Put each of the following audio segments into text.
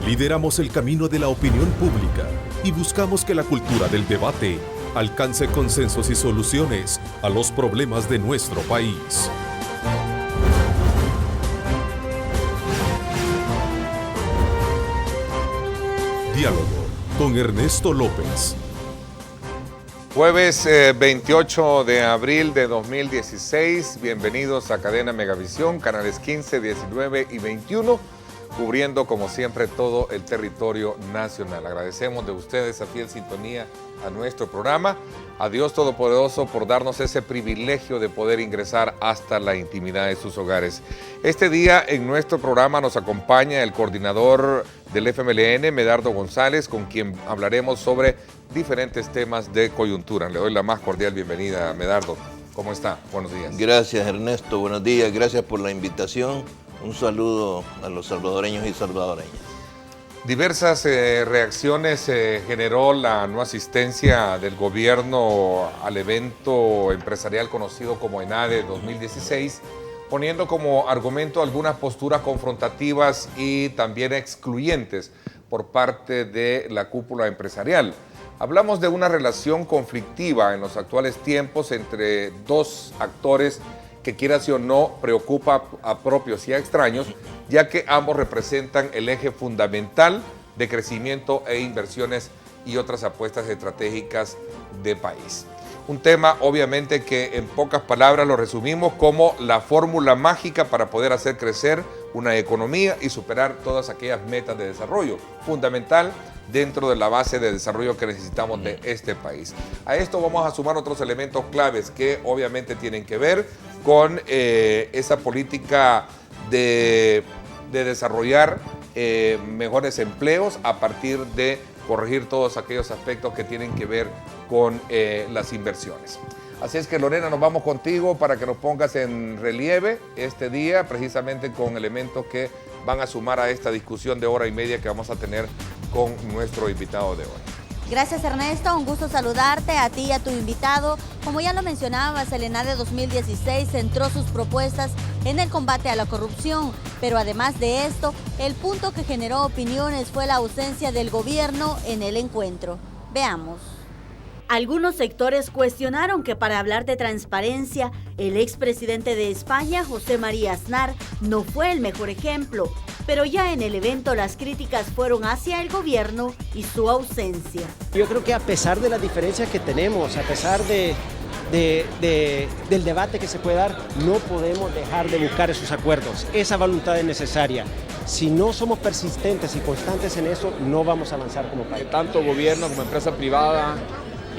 Lideramos el camino de la opinión pública y buscamos que la cultura del debate alcance consensos y soluciones a los problemas de nuestro país. Diálogo con Ernesto López. Jueves 28 de abril de 2016, bienvenidos a Cadena Megavisión, canales 15, 19 y 21, cubriendo como siempre todo el territorio nacional. Agradecemos de ustedes esa fiel sintonía a nuestro programa, a Dios Todopoderoso por darnos ese privilegio de poder ingresar hasta la intimidad de sus hogares. Este día en nuestro programa nos acompaña el coordinador del FMLN, Medardo González, con quien hablaremos sobre diferentes temas de coyuntura. Le doy la más cordial bienvenida, Medardo. ¿Cómo está? Buenos días. Gracias, Ernesto. Buenos días. Gracias por la invitación. Un saludo a los salvadoreños y salvadoreñas. Diversas reacciones generó la no asistencia del gobierno al evento empresarial conocido como ENADE 2016, poniendo como argumento algunas posturas confrontativas y también excluyentes por parte de la cúpula empresarial. Hablamos de una relación conflictiva en los actuales tiempos entre dos actores que quieras o no preocupa a propios y a extraños, ya que ambos representan el eje fundamental de crecimiento e inversiones y otras apuestas estratégicas de país. Un tema obviamente que en pocas palabras lo resumimos como la fórmula mágica para poder hacer crecer una economía y superar todas aquellas metas de desarrollo, fundamental dentro de la base de desarrollo que necesitamos de este país. A esto vamos a sumar otros elementos claves que obviamente tienen que ver con esa política de desarrollar mejores empleos a partir de corregir todos aquellos aspectos que tienen que ver con las inversiones. Así es que, Lorena, nos vamos contigo para que nos pongas en relieve este día, precisamente con elementos que van a sumar a esta discusión de hora y media que vamos a tener con nuestro invitado de hoy. Gracias, Ernesto, un gusto saludarte a ti y a tu invitado. Como ya lo mencionabas, el ENADE 2016 centró sus propuestas en el combate a la corrupción, pero además de esto, el punto que generó opiniones fue la ausencia del gobierno en el encuentro. Veamos. Algunos sectores cuestionaron que para hablar de transparencia, el expresidente de España, José María Aznar, no fue el mejor ejemplo, pero ya en el evento las críticas fueron hacia el gobierno y su ausencia. Yo creo que a pesar de las diferencias que tenemos, a pesar del debate que se puede dar, no podemos dejar de buscar esos acuerdos. Esa voluntad es necesaria. Si no somos persistentes y constantes en eso, no vamos a avanzar como país. Tanto gobierno como empresa privada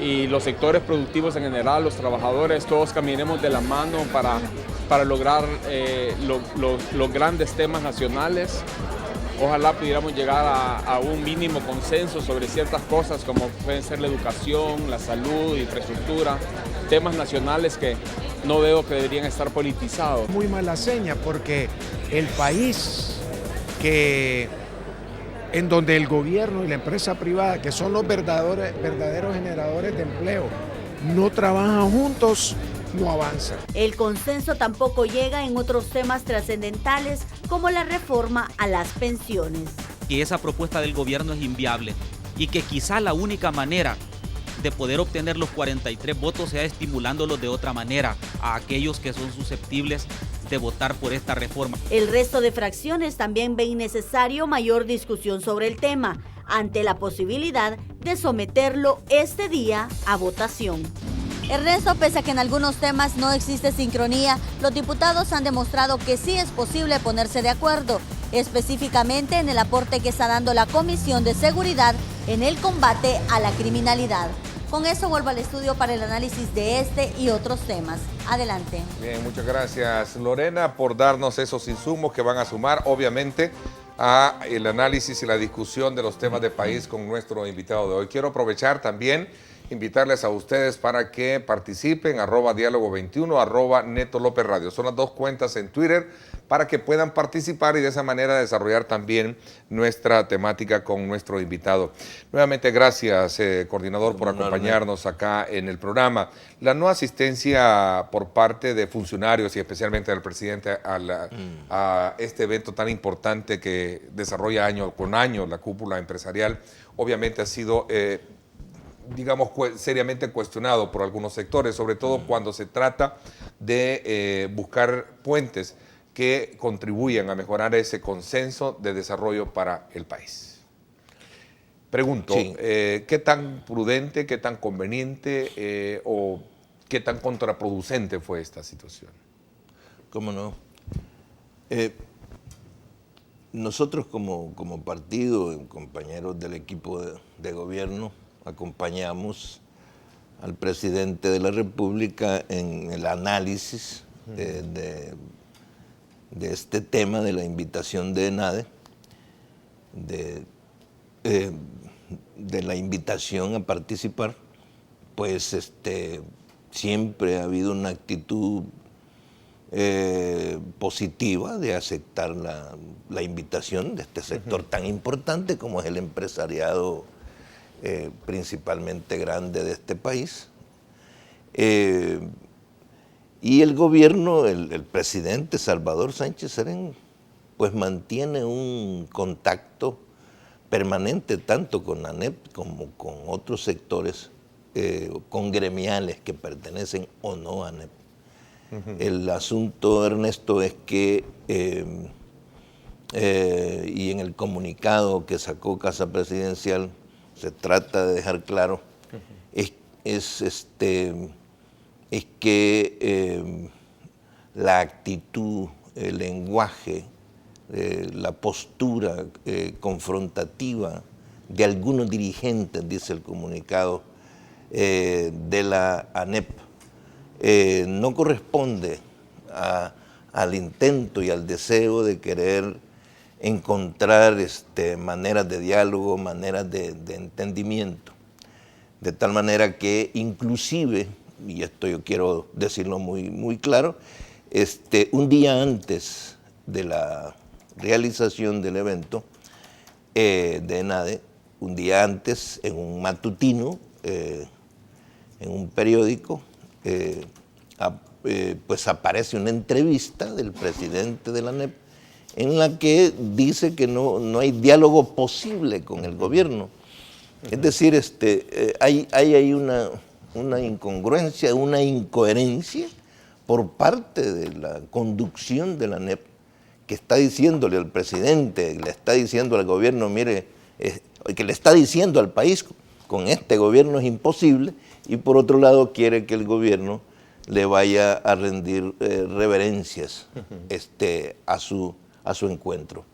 y los sectores productivos en general, los trabajadores, todos caminemos de la mano para lograr los grandes temas nacionales. Ojalá pudiéramos llegar a un mínimo consenso sobre ciertas cosas como pueden ser la educación, la salud, infraestructura, temas nacionales que no veo que deberían estar politizados. Muy mala seña porque el país en donde el gobierno y la empresa privada, que son los verdaderos generadores de empleo, no trabajan juntos, no avanza. El consenso tampoco llega en otros temas trascendentales como la reforma a las pensiones. Que esa propuesta del gobierno es inviable y que quizá la única manera de poder obtener los 43 votos sea estimulándolos de otra manera a aquellos que son susceptibles de votar por esta reforma. El resto de fracciones también ven necesario mayor discusión sobre el tema, ante la posibilidad de someterlo este día a votación. Ernesto, pese a que en algunos temas no existe sincronía, los diputados han demostrado que sí es posible ponerse de acuerdo, específicamente en el aporte que está dando la Comisión de Seguridad en el combate a la criminalidad. Con eso vuelvo al estudio para el análisis de este y otros temas. Adelante. Bien, muchas gracias, Lorena, por darnos esos insumos que van a sumar, obviamente, a el análisis y la discusión de los temas de país con nuestro invitado de hoy. Quiero aprovechar también invitarles a ustedes para que participen, @diálogo21, @Neto López Radio. Son las dos cuentas en Twitter para que puedan participar y de esa manera desarrollar también nuestra temática con nuestro invitado. Nuevamente, gracias, coordinador, por acompañarnos acá en el programa. La no asistencia por parte de funcionarios y especialmente del presidente a este evento tan importante que desarrolla año con año la cúpula empresarial, obviamente ha sido digamos, seriamente cuestionado por algunos sectores, sobre todo cuando se trata de buscar puentes que contribuyan a mejorar ese consenso de desarrollo para el país. Pregunto, sí. ¿Qué tan prudente, qué tan conveniente o qué tan contraproducente fue esta situación? ¿Cómo no? Nosotros como partido, compañeros del equipo de gobierno, acompañamos al presidente de la República en el análisis de este tema de la invitación de ENADE, de la invitación a participar. Pues siempre ha habido una actitud positiva de aceptar la invitación de este sector tan importante como es el empresariado principalmente grande de este país. Y el gobierno, el presidente Salvador Sánchez Serén, pues mantiene un contacto permanente tanto con ANEP como con otros sectores, con gremiales que pertenecen o no a ANEP. El asunto, Ernesto, es que, y en el comunicado que sacó Casa Presidencial, se trata de dejar claro, es que la actitud, el lenguaje, la postura confrontativa de algunos dirigentes, dice el comunicado, de la ANEP, no corresponde al intento y al deseo de querer encontrar maneras de diálogo, maneras de entendimiento, de tal manera que inclusive, y esto yo quiero decirlo muy claro, un día antes de la realización del evento de ENADE, un día antes, en un matutino, en un periódico, pues aparece una entrevista del presidente de la ANEP en la que dice que no hay diálogo posible con el gobierno. Es decir, hay ahí una incongruencia, una incoherencia por parte de la conducción de la ANEP, que está diciéndole al presidente, le está diciendo al gobierno, mire, que le está diciendo al país, con este gobierno es imposible, y por otro lado quiere que el gobierno le vaya a rendir reverencias a su encuentro.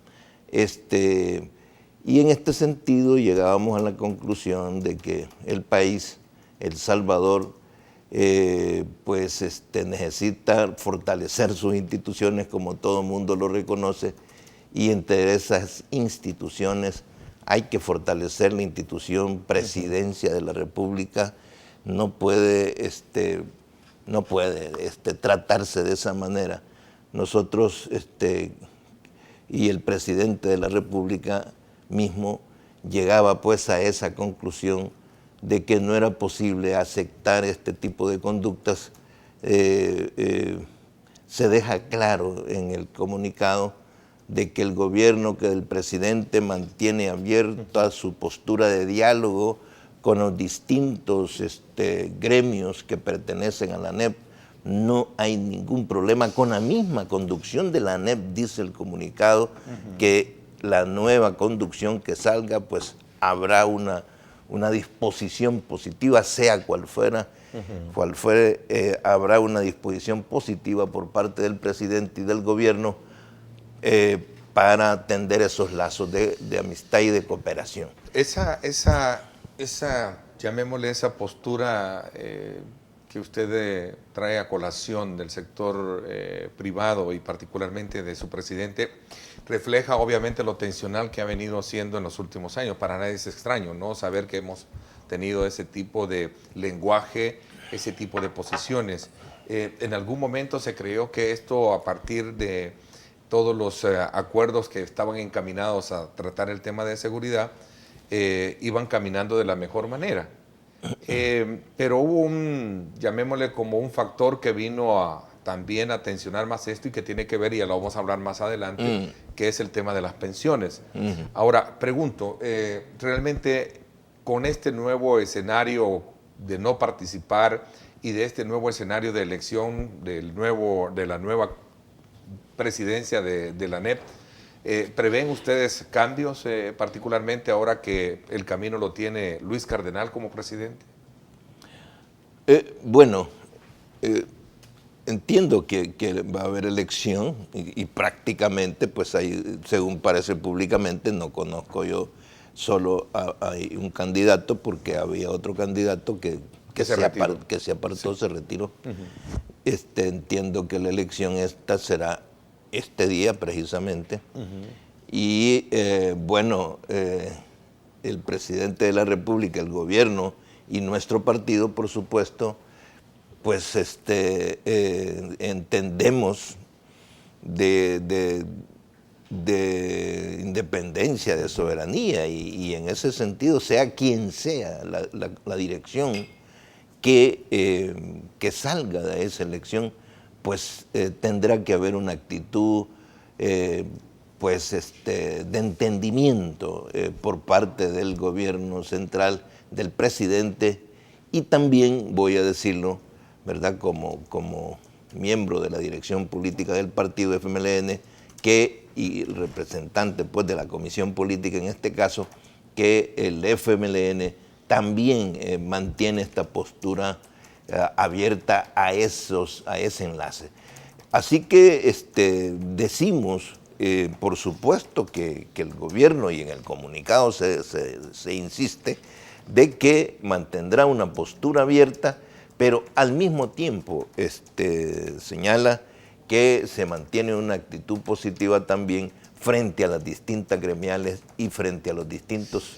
Y en este sentido llegábamos a la conclusión de que el país, El Salvador, pues necesita fortalecer sus instituciones como todo el mundo lo reconoce, y entre esas instituciones hay que fortalecer la institución Presidencia de la República. No puede tratarse de esa manera. Nosotros y el presidente de la República mismo llegaba pues a esa conclusión de que no era posible aceptar este tipo de conductas. Se deja claro en el comunicado de que el gobierno, que el presidente mantiene abierta su postura de diálogo con los distintos gremios que pertenecen a la ANEP. No hay ningún problema con la misma conducción de la ANEP, dice el comunicado, que la nueva conducción que salga, pues habrá una disposición positiva, sea cual fuera, habrá una disposición positiva por parte del presidente y del gobierno para atender esos lazos de amistad y de cooperación. Esa llamémosle esa postura que usted trae a colación del sector privado y particularmente de su presidente, refleja obviamente lo tensional que ha venido siendo en los últimos años. Para nadie es extraño, ¿no? Saber que hemos tenido ese tipo de lenguaje, ese tipo de posiciones. En algún momento se creyó que esto, a partir de todos los acuerdos que estaban encaminados a tratar el tema de seguridad, iban caminando de la mejor manera. Pero hubo llamémosle como un factor que vino también a tensionar más esto y que tiene que ver, y ya lo vamos a hablar más adelante, que es el tema de las pensiones. Ahora, pregunto, realmente con este nuevo escenario de no participar y de este nuevo escenario de elección de la nueva presidencia de la ANEP, ¿prevén ustedes cambios, particularmente ahora que el camino lo tiene Luis Cardenal como presidente? Bueno, entiendo que va a haber elección y prácticamente, pues ahí, según parece públicamente, no conozco yo, solo hay un candidato porque había otro candidato que se apartó, se retiró. Entiendo que la elección esta será este día precisamente. Y bueno, el presidente de la República, el gobierno y nuestro partido, por supuesto, pues entendemos de independencia, de soberanía, y en ese sentido, sea quien sea la dirección que salga de esa elección, pues tendrá que haber una actitud pues de entendimiento por parte del gobierno central, del presidente, y también, voy a decirlo, ¿verdad?, como miembro de la dirección política del partido FMLN, y representante pues de la comisión política en este caso, que el FMLN también mantiene esta postura abierta a ese enlace. Así que decimos, por supuesto, que el gobierno, y en el comunicado se insiste, de que mantendrá una postura abierta, pero al mismo tiempo señala que se mantiene una actitud positiva también frente a las distintas gremiales y frente a los distintos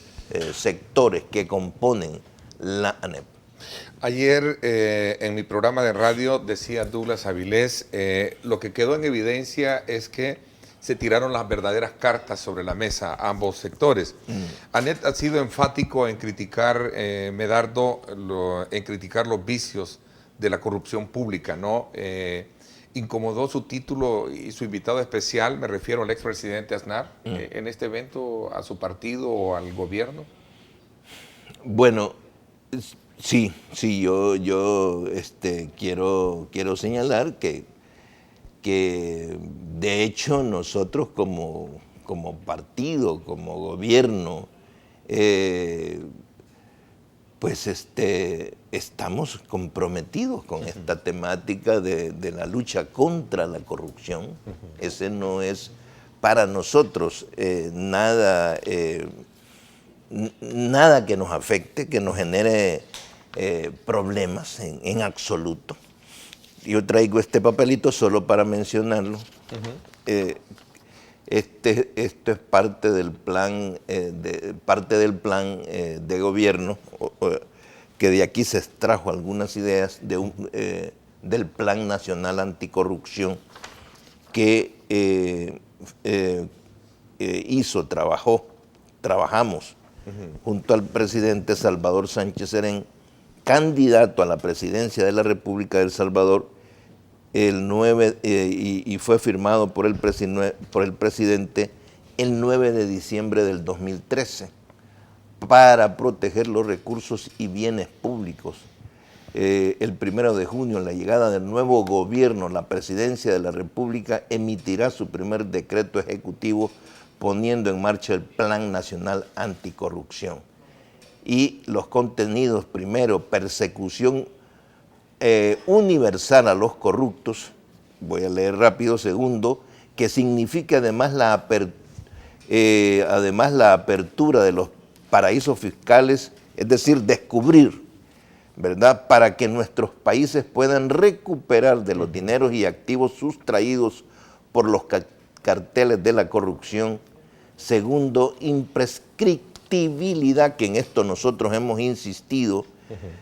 sectores que componen la ANEP. Ayer en mi programa de radio decía Douglas Avilés, lo que quedó en evidencia es que se tiraron las verdaderas cartas sobre la mesa a ambos sectores. ANEP ha sido enfático en criticar, Medardo, en criticar los vicios de la corrupción pública, ¿no? Incomodó su título y su invitado especial, me refiero al expresidente Aznar, en este evento, a su partido o al gobierno. Bueno, sí, yo quiero señalar que de hecho nosotros como partido, como gobierno, pues estamos comprometidos con esta temática de la lucha contra la corrupción. Ese no es para nosotros nada que nos afecte, que nos genere problemas en absoluto. Yo traigo este papelito solo para mencionarlo. Esto es parte del plan de gobierno, que de aquí se extrajo algunas ideas del Plan Nacional Anticorrupción que trabajamos junto al presidente Salvador Sánchez Serén, candidato a la presidencia de la República de El Salvador, y fue firmado por el presidente el 9 de diciembre del 2013 para proteger los recursos y bienes públicos. El 1 de junio, la llegada del nuevo gobierno, la presidencia de la República emitirá su primer decreto ejecutivo poniendo en marcha el Plan Nacional Anticorrupción. Y los contenidos: primero, persecución universal a los corruptos. Voy a leer rápido. Segundo, que significa además la apertura de los paraísos fiscales, es decir, descubrir, ¿verdad?, para que nuestros países puedan recuperar de los dineros y activos sustraídos por los carteles de la corrupción. Segundo, imprescripto factibilidad, que en esto nosotros hemos insistido,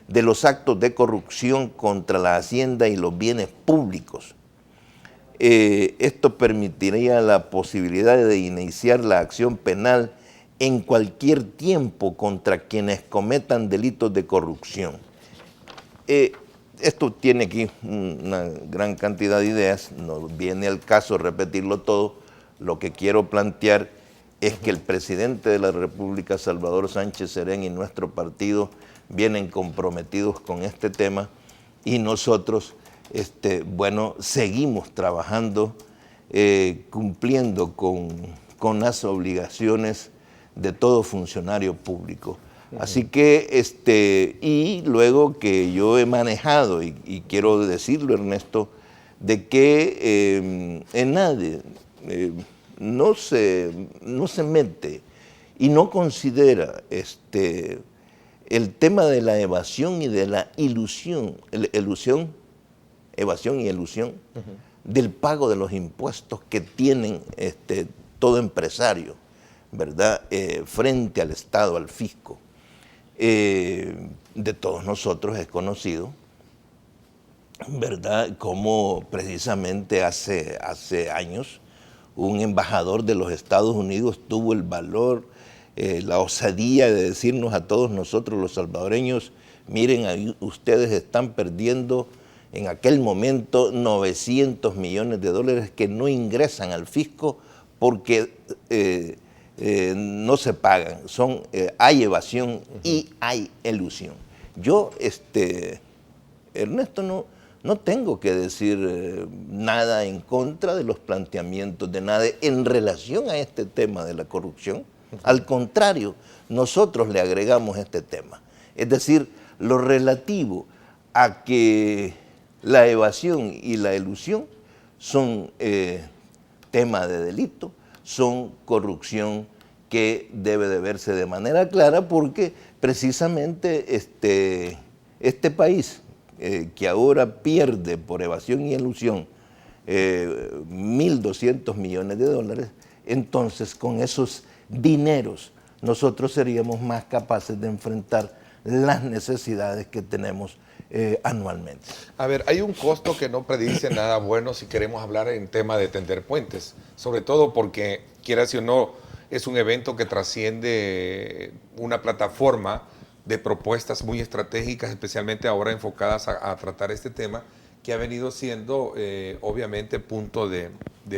de los actos de corrupción contra la hacienda y los bienes públicos. Esto permitiría la posibilidad de iniciar la acción penal en cualquier tiempo contra quienes cometan delitos de corrupción. Esto tiene aquí una gran cantidad de ideas, no viene al caso repetirlo todo. Lo que quiero plantear es que el presidente de la República, Salvador Sánchez Serén, y nuestro partido vienen comprometidos con este tema, y nosotros, bueno, seguimos trabajando, cumpliendo con las obligaciones de todo funcionario público. Así que, y luego que yo he manejado, y quiero decirlo, Ernesto, de que ENADE no se mete y no considera el tema de la evasión y de la evasión y elusión del pago de los impuestos que tienen todo empresario, ¿verdad? Frente al Estado, al fisco. De todos nosotros es conocido, ¿verdad?, como precisamente hace años un embajador de los Estados Unidos tuvo el valor, la osadía de decirnos a todos nosotros los salvadoreños: miren, ahí ustedes están perdiendo en aquel momento 900 millones de dólares que no ingresan al fisco porque no se pagan, hay evasión y hay elusión. Yo, Ernesto, no tengo que decir nada en contra de los planteamientos de NADE en relación a este tema de la corrupción. Al contrario, nosotros le agregamos este tema. Es decir, lo relativo a que la evasión y la elusión son tema de delito, son corrupción que debe de verse de manera clara, porque precisamente este país que ahora pierde por evasión y elusión 1.200 millones de dólares, entonces con esos dineros nosotros seríamos más capaces de enfrentar las necesidades que tenemos anualmente. A ver, hay un costo que no predice nada bueno si queremos hablar en tema de tender puentes, sobre todo porque, quiera si o no, es un evento que trasciende una plataforma de propuestas muy estratégicas, especialmente ahora enfocadas a tratar este tema, que ha venido siendo obviamente punto de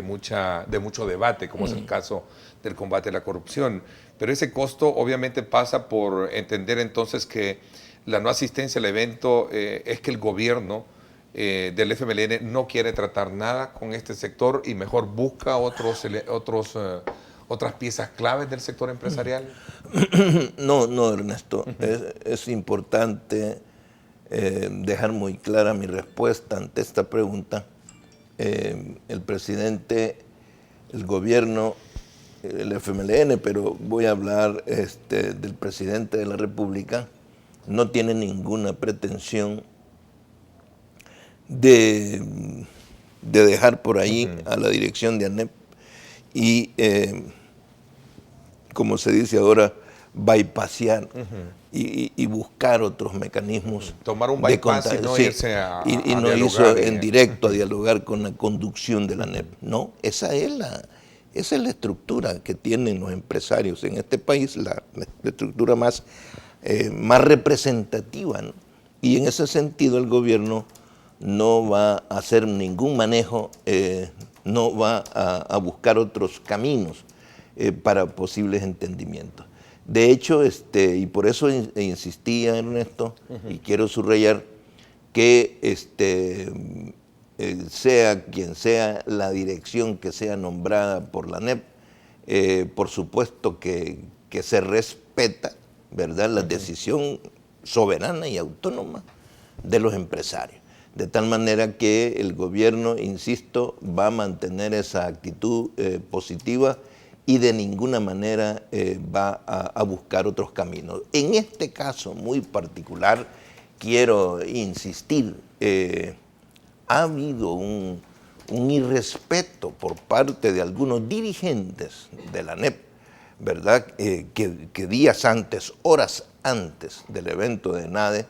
mucho debate, como es el caso del combate a la corrupción. Pero ese costo obviamente pasa por entender entonces que la no asistencia al evento es que el gobierno del FMLN no quiere tratar nada con este sector y mejor busca otras piezas claves del sector empresarial. No, Ernesto, es importante dejar muy clara mi respuesta ante esta pregunta. El presidente, el gobierno, el FMLN, pero voy a hablar del presidente de la República, no tiene ninguna pretensión de dejar por ahí a la dirección de ANEP y, como se dice ahora, bypassear y buscar otros mecanismos. Tomar un bypass y no irse a y no irse en directo a dialogar con la conducción de la ANEP. No, esa es la estructura que tienen los empresarios en este país, la estructura más representativa, ¿no? Y en ese sentido el gobierno no va a hacer ningún manejo, no va a buscar otros caminos para posibles entendimientos. De hecho, y por eso insistía, Ernesto, y quiero subrayar que sea quien sea la dirección que sea nombrada por la ANEP, por supuesto que se respeta, ¿verdad?, la decisión soberana y autónoma de los empresarios. De tal manera que el gobierno, insisto, va a mantener esa actitud positiva y de ninguna manera va a buscar otros caminos. En este caso muy particular, quiero insistir, ha habido un irrespeto por parte de algunos dirigentes de la ANEP, ¿verdad? Que días antes, horas antes del evento de ENADE,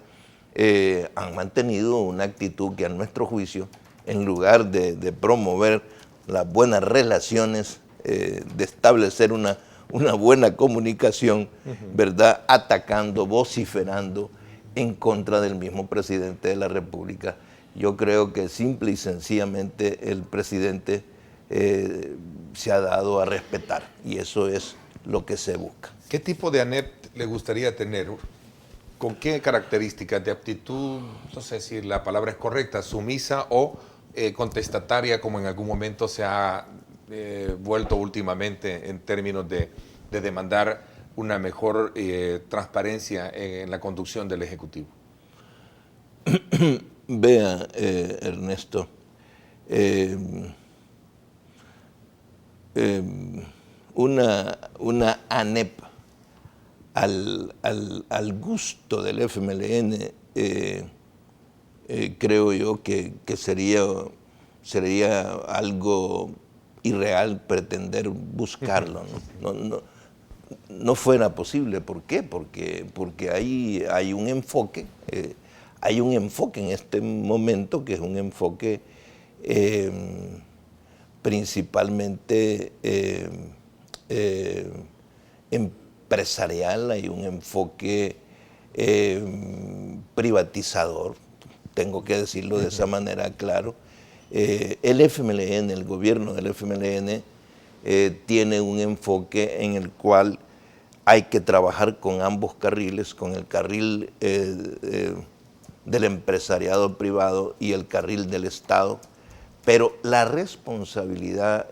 han mantenido una actitud que a nuestro juicio, en lugar de promover las buenas relaciones, de establecer una buena comunicación, ¿verdad? Atacando, vociferando en contra del mismo presidente de la República. Yo creo que simple y sencillamente el presidente se ha dado a respetar, y eso es lo que se busca. ¿Qué tipo de ANEP le gustaría tener? ¿Con qué características de aptitud, no sé si la palabra es correcta, sumisa o contestataria, como en algún momento se ha vuelto últimamente en términos de demandar una mejor transparencia en la conducción del Ejecutivo? Vea, Ernesto, una ANEP al gusto del FMLN, creo yo que sería algo irreal pretender buscarlo, no fuera posible. ¿Por qué? Porque hay un enfoque, en este momento que es un enfoque principalmente empresarial, hay un enfoque privatizador, tengo que decirlo de esa manera, claro. El FMLN, el gobierno del FMLN, tiene un enfoque en el cual hay que trabajar con ambos carriles, con el carril del empresariado privado y el carril del Estado, pero la responsabilidad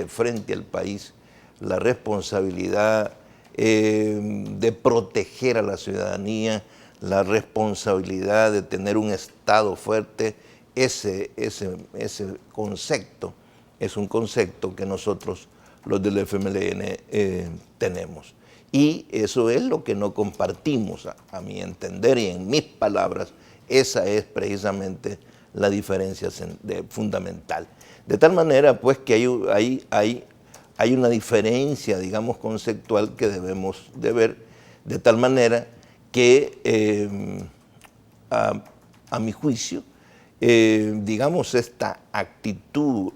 frente al país, la responsabilidad de proteger a la ciudadanía, la responsabilidad de tener un Estado fuerte, ese concepto es un concepto que nosotros, los del FMLN, tenemos. Y eso es lo que no compartimos, a mi entender y en mis palabras. Esa es precisamente la diferencia fundamental. De tal manera, pues, que hay una diferencia, digamos, conceptual que debemos de ver, de tal manera que, a mi juicio, digamos, esta actitud,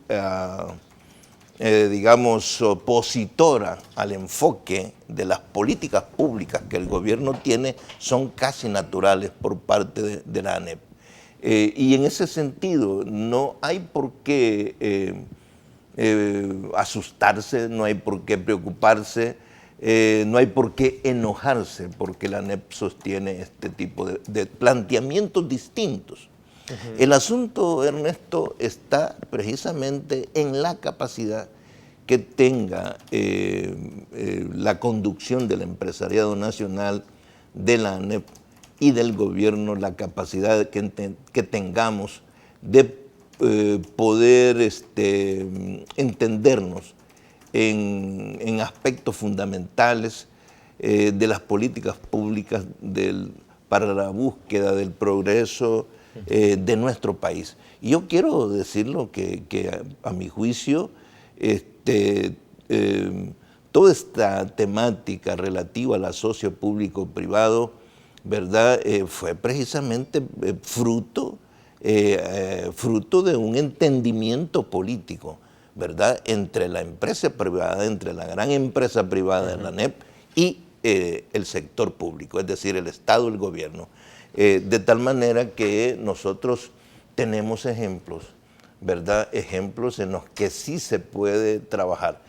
digamos, opositora al enfoque de las políticas públicas que el gobierno tiene, son casi naturales por parte de la ANEP. Y en ese sentido no hay por qué asustarse, no hay por qué preocuparse, no hay por qué enojarse, porque la ANEP sostiene este tipo de planteamientos distintos. El asunto, Ernesto, está precisamente en la capacidad que tenga la conducción del empresariado nacional, de la ANEP y del gobierno, la capacidad que tengamos de poder entendernos en aspectos fundamentales de las políticas públicas para la búsqueda del progreso de nuestro país. Y yo quiero decirlo que a mi juicio, toda esta temática relativa al asocio público-privado, ¿verdad? Fue precisamente fruto de un entendimiento político, ¿verdad? Entre la empresa privada, entre la gran empresa privada de la ANEP y el sector público, es decir, el Estado, el gobierno. De tal manera que nosotros tenemos ejemplos, ¿verdad? Ejemplos en los que sí se puede trabajar.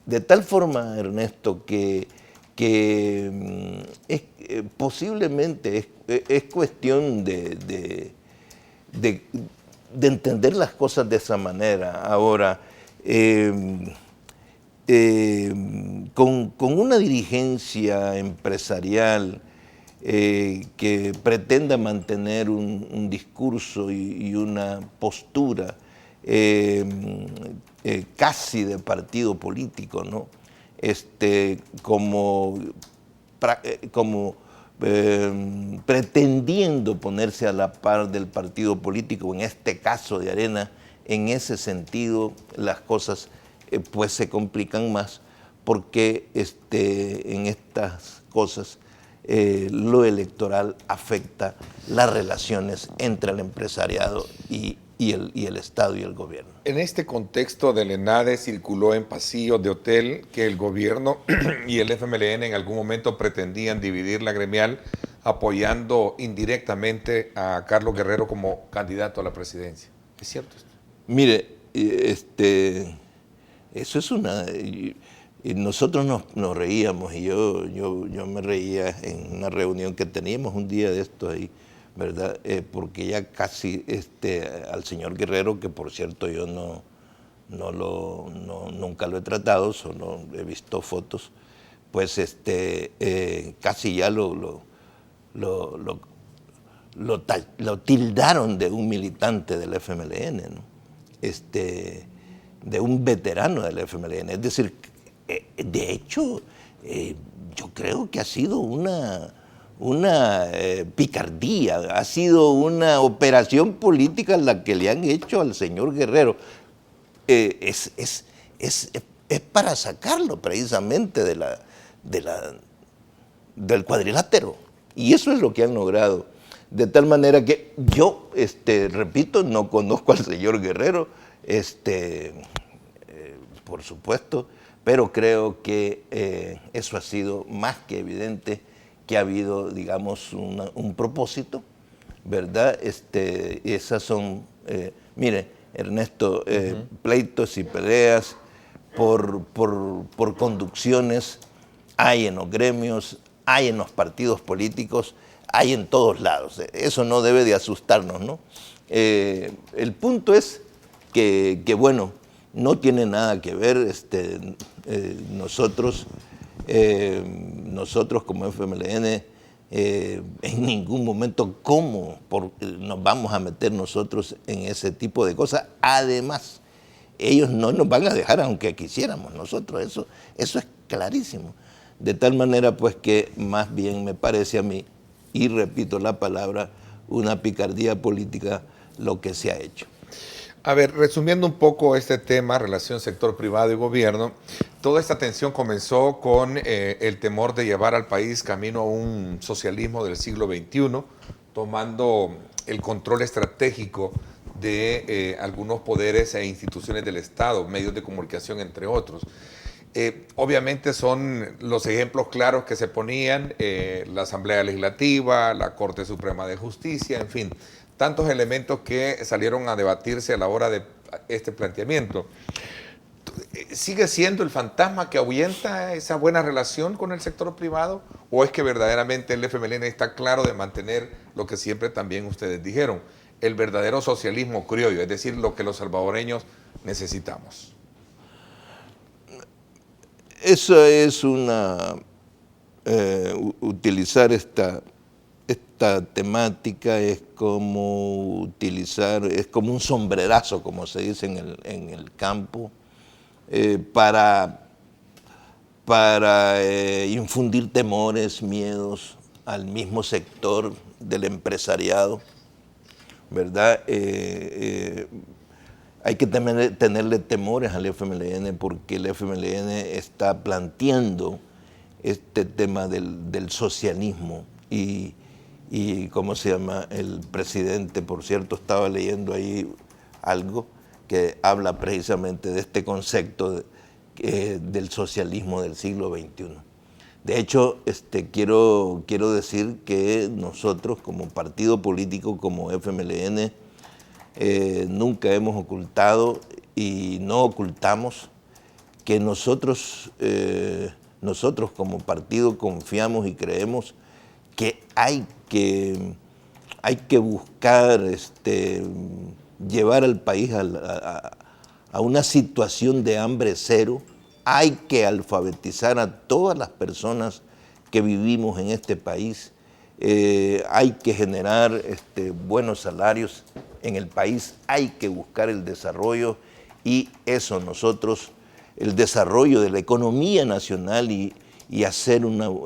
De tal forma, Ernesto, que posiblemente es cuestión de entender las cosas de esa manera. Ahora, con una dirigencia empresarial que pretenda mantener un discurso y una postura casi de partido político, ¿no? Como pretendiendo ponerse a la par del partido político, en este caso de Arena, en ese sentido las cosas pues se complican más, porque en estas cosas lo electoral afecta las relaciones entre el empresariado y el Estado y el gobierno. En este contexto del ENADE circuló en pasillos de hotel que el gobierno y el FMLN en algún momento pretendían dividir la gremial, apoyando indirectamente a Carlos Guerrero como candidato a la presidencia. ¿Es cierto esto? Mire, eso es y nosotros nos reíamos, y yo me reía en una reunión que teníamos un día de esto ahí, ¿verdad? Porque ya casi al señor Guerrero, que por cierto yo nunca lo he tratado, solo he visto fotos, pues casi ya lo tildaron de un militante del FMLN, ¿no? De un veterano del FMLN. Es decir, de hecho, yo creo que ha sido una picardía, ha sido una operación política la que le han hecho al señor Guerrero. Es para sacarlo precisamente del cuadrilátero. Y eso es lo que han logrado. De tal manera que yo, repito, no conozco al señor Guerrero, por supuesto, pero creo que eso ha sido más que evidente, que ha habido, digamos, un propósito, ¿verdad? Esas son, mire, Ernesto, pleitos y peleas por conducciones hay en los gremios, hay en los partidos políticos, hay en todos lados. Eso no debe de asustarnos, ¿no? El punto es que bueno, no tiene nada que ver nosotros como FMLN, en ningún momento nos vamos a meter nosotros en ese tipo de cosas. Además, ellos no nos van a dejar aunque quisiéramos nosotros, eso es clarísimo. De tal manera pues que más bien me parece a mí, y repito la palabra, una picardía política lo que se ha hecho. A ver, resumiendo un poco este tema, relación sector privado y gobierno, toda esta tensión comenzó con el temor de llevar al país camino a un socialismo del siglo XXI, tomando el control estratégico de algunos poderes e instituciones del Estado, medios de comunicación, entre otros. Obviamente son los ejemplos claros que se ponían, la Asamblea Legislativa, la Corte Suprema de Justicia, en fin, tantos elementos que salieron a debatirse a la hora de este planteamiento. ¿Sigue siendo el fantasma que ahuyenta esa buena relación con el sector privado? ¿O es que verdaderamente el FMLN está claro de mantener lo que siempre también ustedes dijeron, el verdadero socialismo criollo, es decir, lo que los salvadoreños necesitamos? Eso es utilizar esta temática es como un sombrerazo, como se dice en el campo, para infundir temores, miedos al mismo sector del empresariado, ¿verdad? Hay que tenerle temores al FMLN porque el FMLN está planteando este tema del socialismo y ¿cómo se llama? El presidente, por cierto, estaba leyendo ahí algo que habla precisamente de este concepto del socialismo del siglo XXI. De hecho, quiero decir que nosotros como partido político, como FMLN, nunca hemos ocultado y no ocultamos que nosotros como partido confiamos y creemos que hay que buscar llevar al país a una situación de hambre cero. Hay que alfabetizar a todas las personas que vivimos en este país. Hay que generar buenos salarios en el país. Hay que buscar el desarrollo y eso nosotros, el desarrollo de la economía nacional y hacer una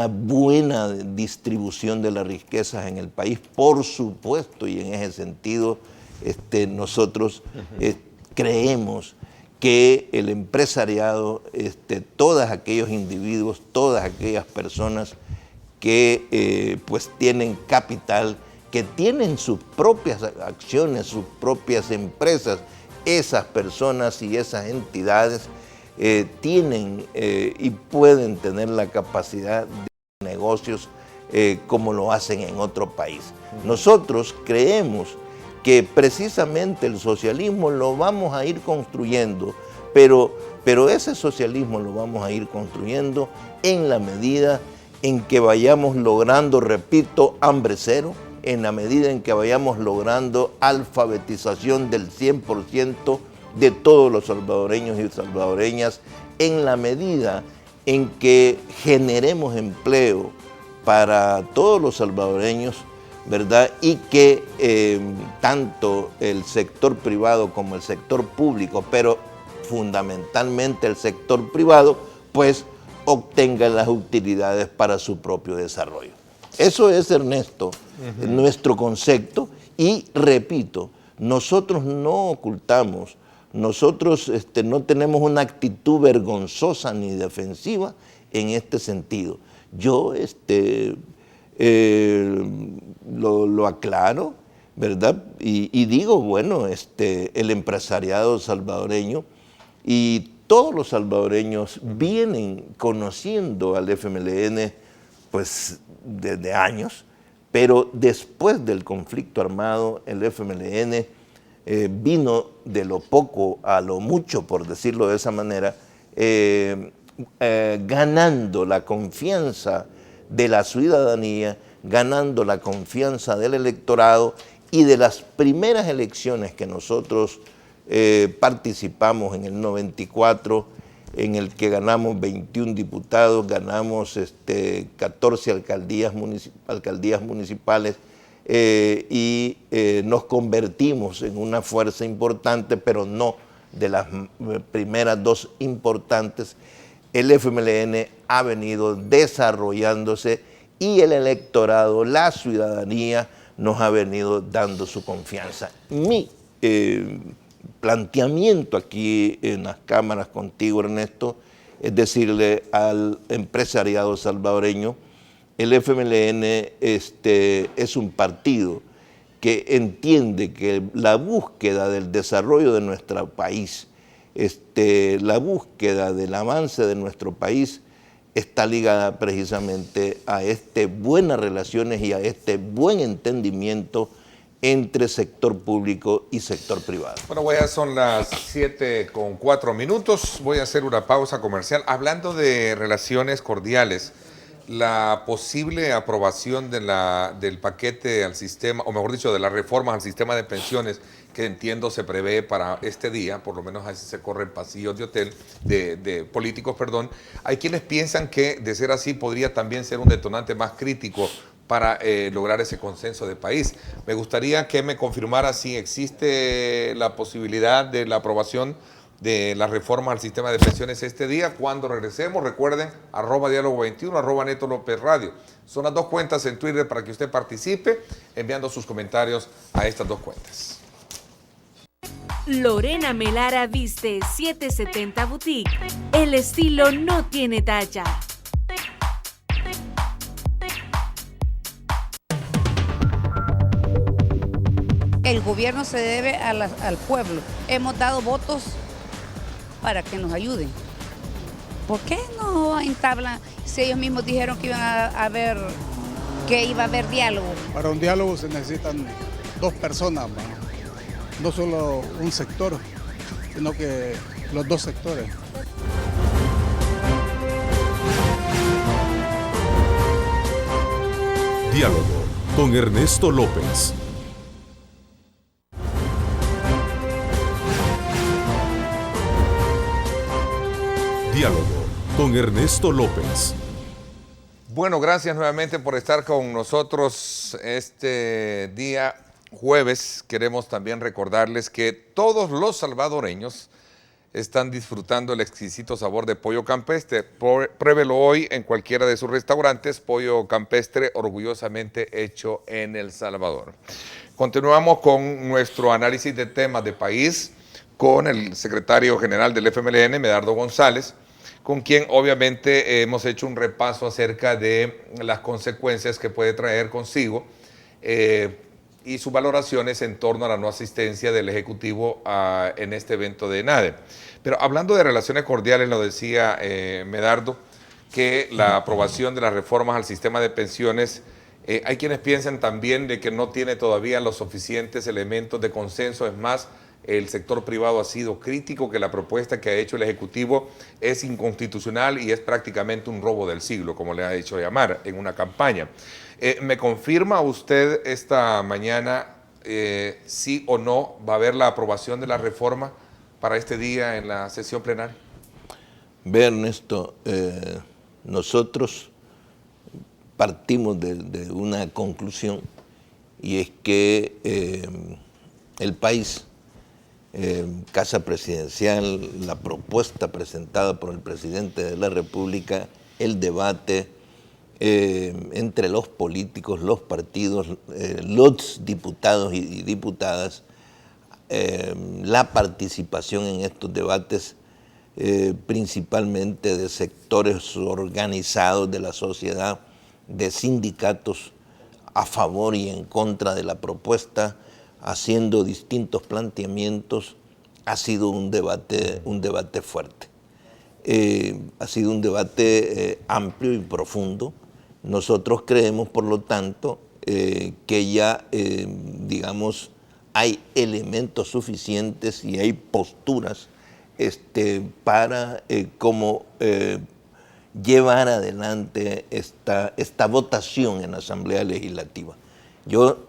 buena distribución de las riquezas en el país, por supuesto, y en ese sentido nosotros creemos que el empresariado, todos aquellos individuos, todas aquellas personas que pues tienen capital, que tienen sus propias acciones, sus propias empresas, esas personas y esas entidades tienen y pueden tener la capacidad de negocios como lo hacen en otro país. Nosotros creemos que precisamente el socialismo lo vamos a ir construyendo, pero ese socialismo lo vamos a ir construyendo en la medida en que vayamos logrando, repito, hambre cero, en la medida en que vayamos logrando alfabetización del 100% de todos los salvadoreños y salvadoreñas, en la medida en que generemos empleo para todos los salvadoreños, ¿verdad? Y que tanto el sector privado como el sector público, pero fundamentalmente el sector privado, pues obtenga las utilidades para su propio desarrollo. Eso es, Ernesto, nuestro concepto, y repito, nosotros no ocultamos, nosotros no tenemos una actitud vergonzosa ni defensiva en este sentido. Yo lo aclaro, ¿verdad? Y digo, bueno, el empresariado salvadoreño y todos los salvadoreños vienen conociendo al FMLN pues desde años, pero después del conflicto armado el FMLN vino de lo poco a lo mucho, por decirlo de esa manera, ganando la confianza de la ciudadanía, ganando la confianza del electorado, y de las primeras elecciones que nosotros participamos en el 94, en el que ganamos 21 diputados, ganamos 14 alcaldías municipales y nos convertimos en una fuerza importante, pero no de las primeras dos importantes. El FMLN ha venido desarrollándose y el electorado, la ciudadanía, nos ha venido dando su confianza. Mi planteamiento aquí en las cámaras contigo, Ernesto, es decirle al empresariado salvadoreño, el FMLN es un partido que entiende que la búsqueda del desarrollo de nuestro país, la búsqueda del avance de nuestro país está ligada precisamente a buenas relaciones y a buen entendimiento entre sector público y sector privado. Bueno, ya son las 7:04. Voy a hacer una pausa comercial. Hablando de relaciones cordiales, la posible aprobación del paquete al sistema, o mejor dicho, de las reformas al sistema de pensiones, que entiendo se prevé para este día, por lo menos así se corren pasillos de políticos, perdón. Hay quienes piensan que, de ser así, podría también ser un detonante más crítico para lograr ese consenso de país. Me gustaría que me confirmara si existe la posibilidad de la aprobación de las reformas al sistema de pensiones este día. Cuando regresemos, recuerden, @diálogo21, @Neto López Radio. Son las dos cuentas en Twitter para que usted participe, enviando sus comentarios a estas dos cuentas. Lorena Melara viste 770 Boutique. El estilo no tiene talla. El gobierno se debe al pueblo. Hemos dado votos para que nos ayuden. ¿Por qué no entablan si ellos mismos dijeron que iba a haber diálogo? Para un diálogo se necesitan dos personas, no solo un sector, sino que los dos sectores. Diálogo con Ernesto López. Diálogo con Ernesto López. Bueno, gracias nuevamente por estar con nosotros este día jueves. Queremos también recordarles que todos los salvadoreños están disfrutando el exquisito sabor de pollo campestre. Pruébelo hoy en cualquiera de sus restaurantes. Pollo campestre orgullosamente hecho en El Salvador. Continuamos con nuestro análisis de temas de país. con el secretario general del FMLN, Medardo González, con quien obviamente hemos hecho un repaso acerca de las consecuencias que puede traer consigo y sus valoraciones en torno a la no asistencia del Ejecutivo en este evento de ENADE. Pero hablando de relaciones cordiales, lo decía Medardo, que la aprobación de las reformas al sistema de pensiones, hay quienes piensan también de que no tiene todavía los suficientes elementos de consenso. Es más, el sector privado ha sido crítico, que la propuesta que ha hecho el Ejecutivo es inconstitucional y es prácticamente un robo del siglo, como le ha hecho llamar en una campaña. ¿Me confirma usted esta mañana sí o no va a haber la aprobación de la reforma para este día en la sesión plenaria? Ve, Ernesto, nosotros partimos de una conclusión, y es que el país, Casa Presidencial, la propuesta presentada por el presidente de la República, el debate entre los políticos, los partidos, los diputados y diputadas, la participación en estos debates principalmente de sectores organizados de la sociedad, de sindicatos a favor y en contra de la propuesta, haciendo distintos planteamientos, ha sido un debate fuerte. Ha sido un debate amplio y profundo. Nosotros creemos, por lo tanto, que ya, digamos, hay elementos suficientes y hay posturas para cómo llevar adelante esta votación en la Asamblea Legislativa. Yo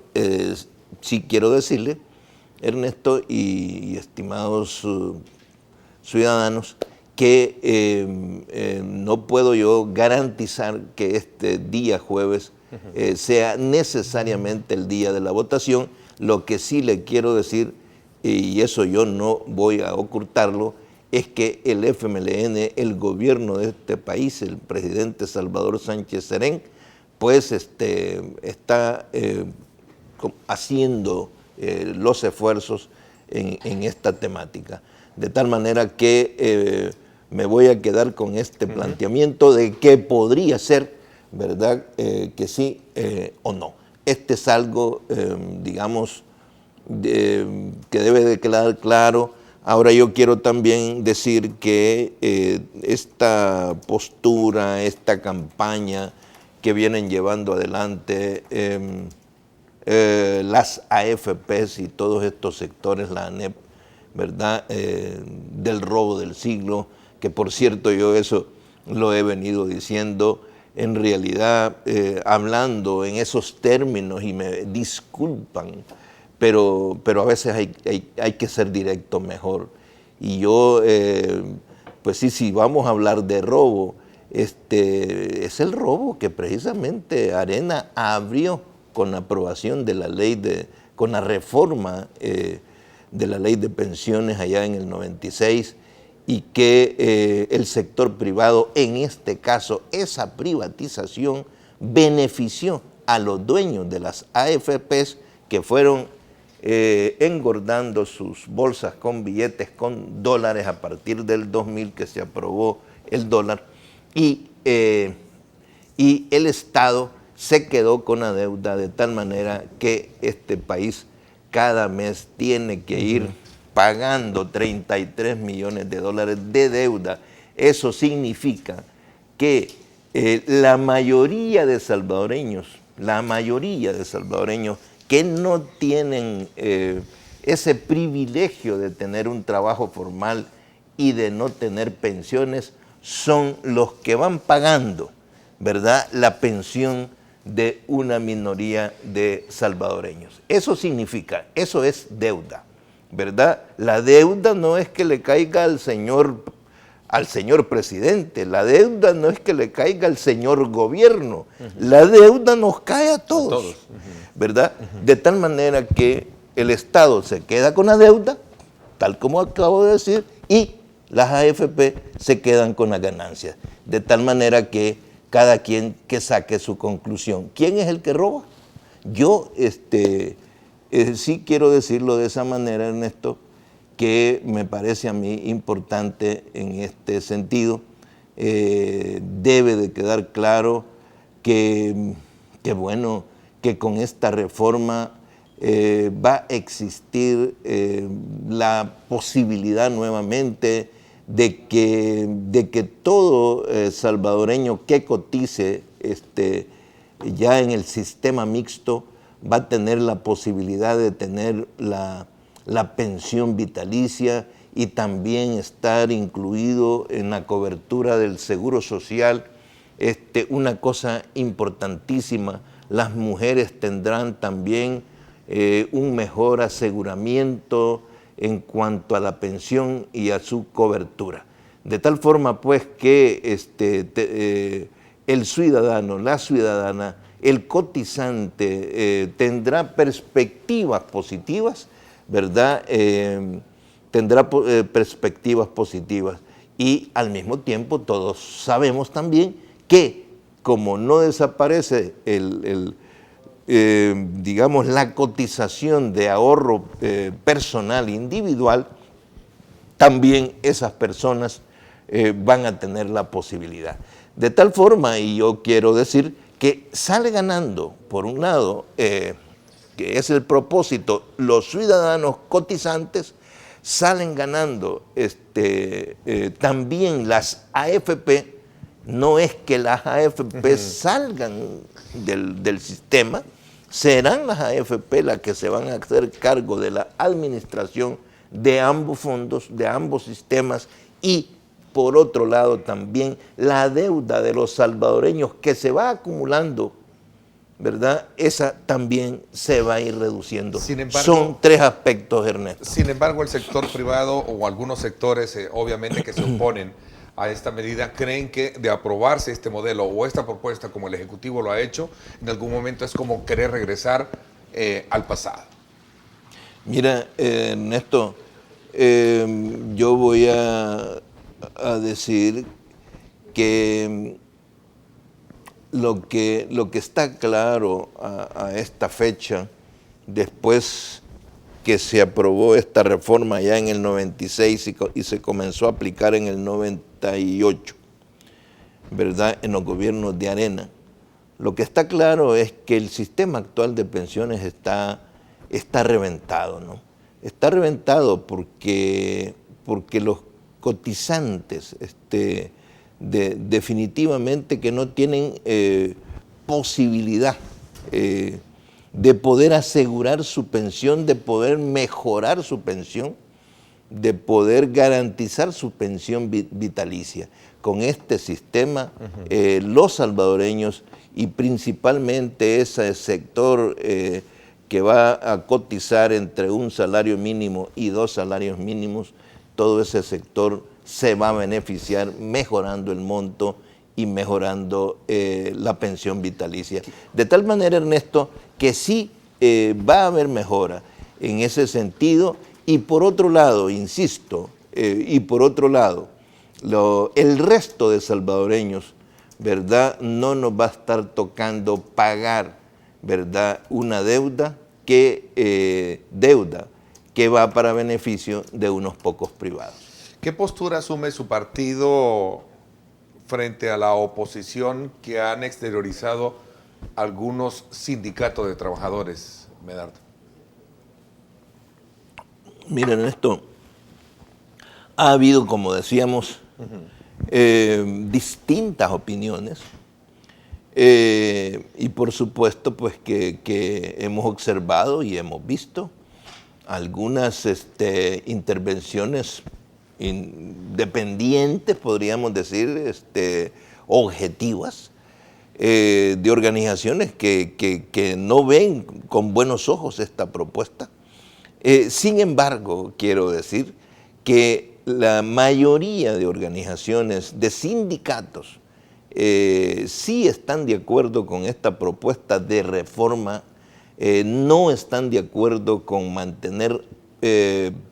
sí quiero decirle, Ernesto y estimados ciudadanos, que no puedo yo garantizar que este día jueves sea necesariamente el día de la votación. Lo que sí le quiero decir, y eso yo no voy a ocultarlo, es que el FMLN, el gobierno de este país, el presidente Salvador Sánchez Serén, pues está haciendo los esfuerzos en esta temática. De tal manera que me voy a quedar con este planteamiento de que podría ser, ¿verdad?, que sí o no. Este es algo, digamos, que debe de quedar claro. Ahora yo quiero también decir que esta postura, esta campaña que vienen llevando adelante las AFPs y todos estos sectores, la ANEP, ¿verdad?, del robo del siglo, que por cierto yo eso lo he venido diciendo, en realidad hablando en esos términos, y me disculpan, pero a veces hay que ser directo mejor. Y yo, pues sí, si vamos a hablar de robo, es el robo que precisamente Arena abrió con la aprobación de la ley, con la reforma de la ley de pensiones allá en el 96, y que el sector privado, en este caso, esa privatización benefició a los dueños de las AFPs que fueron engordando sus bolsas con billetes, con dólares a partir del 2000 que se aprobó el dólar, y el Estado se quedó con la deuda de tal manera que este país cada mes tiene que ir pagando 33 millones de dólares de deuda. Eso significa que la mayoría de salvadoreños que no tienen ese privilegio de tener un trabajo formal y de no tener pensiones, son los que van pagando, ¿verdad?, la pensión de una minoría de salvadoreños. Eso significa, eso es deuda, ¿verdad? La deuda no es que le caiga al señor presidente, la deuda no es que le caiga al señor gobierno, la deuda nos cae a todos, ¿verdad? De tal manera que el Estado se queda con la deuda, tal como acabo de decir, y las AFP se quedan con las ganancias, de tal manera que cada quien que saque su conclusión. ¿Quién es el que roba? Yo sí quiero decirlo de esa manera, Ernesto, que me parece a mí importante en este sentido. Debe de quedar claro que con esta reforma va a existir la posibilidad nuevamente de que todo salvadoreño que cotice ya en el sistema mixto va a tener la posibilidad de tener la pensión vitalicia y también estar incluido en la cobertura del seguro social. Una cosa importantísima, las mujeres tendrán también un mejor aseguramiento en cuanto a la pensión y a su cobertura. De tal forma pues que el ciudadano, la ciudadana, el cotizante tendrá perspectivas positivas, ¿verdad? Tendrá perspectivas positivas y al mismo tiempo todos sabemos también que como no desaparece digamos, la cotización de ahorro personal individual, también esas personas van a tener la posibilidad. De tal forma, y yo quiero decir, que sale ganando, por un lado, que es el propósito, los ciudadanos cotizantes salen ganando también las AFP. No es que las AFP salgan del sistema, serán las AFP las que se van a hacer cargo de la administración de ambos fondos, de ambos sistemas, y por otro lado también la deuda de los salvadoreños que se va acumulando, ¿verdad? Esa también se va a ir reduciendo. Sin embargo, son tres aspectos, Ernesto. Sin embargo, el sector privado o algunos sectores, obviamente, que se oponen a esta medida, creen que de aprobarse este modelo o esta propuesta como el Ejecutivo lo ha hecho, en algún momento es como querer regresar al pasado. Mira, Ernesto, yo voy a decir que lo que está claro a esta fecha, después que se aprobó esta reforma ya en el 96 y se comenzó a aplicar en el 98, ¿verdad?, en los gobiernos de Arena, lo que está claro es que el sistema actual de pensiones está reventado, ¿no? Está reventado porque los cotizantes definitivamente que no tienen posibilidad de poder asegurar su pensión, de poder mejorar su pensión, de poder garantizar su pensión vitalicia. Con este sistema, los salvadoreños y principalmente ese sector que va a cotizar entre un salario mínimo y 2 salarios mínimos, todo ese sector se va a beneficiar mejorando el monto y mejorando la pensión vitalicia. De tal manera, Ernesto, que sí va a haber mejora en ese sentido. Y por otro lado, insisto, el resto de salvadoreños, ¿verdad?, no nos va a estar tocando pagar, ¿verdad?, una deuda que va para beneficio de unos pocos privados. ¿Qué postura asume su partido frente a la oposición que han exteriorizado algunos sindicatos de trabajadores, Medardo? Miren, esto ha habido, como decíamos, distintas opiniones y por supuesto pues que hemos observado y hemos visto algunas intervenciones independientes, podríamos decir, objetivas, de organizaciones que no ven con buenos ojos esta propuesta. Sin embargo, quiero decir que la mayoría de organizaciones, de sindicatos, sí están de acuerdo con esta propuesta de reforma, no están de acuerdo con mantener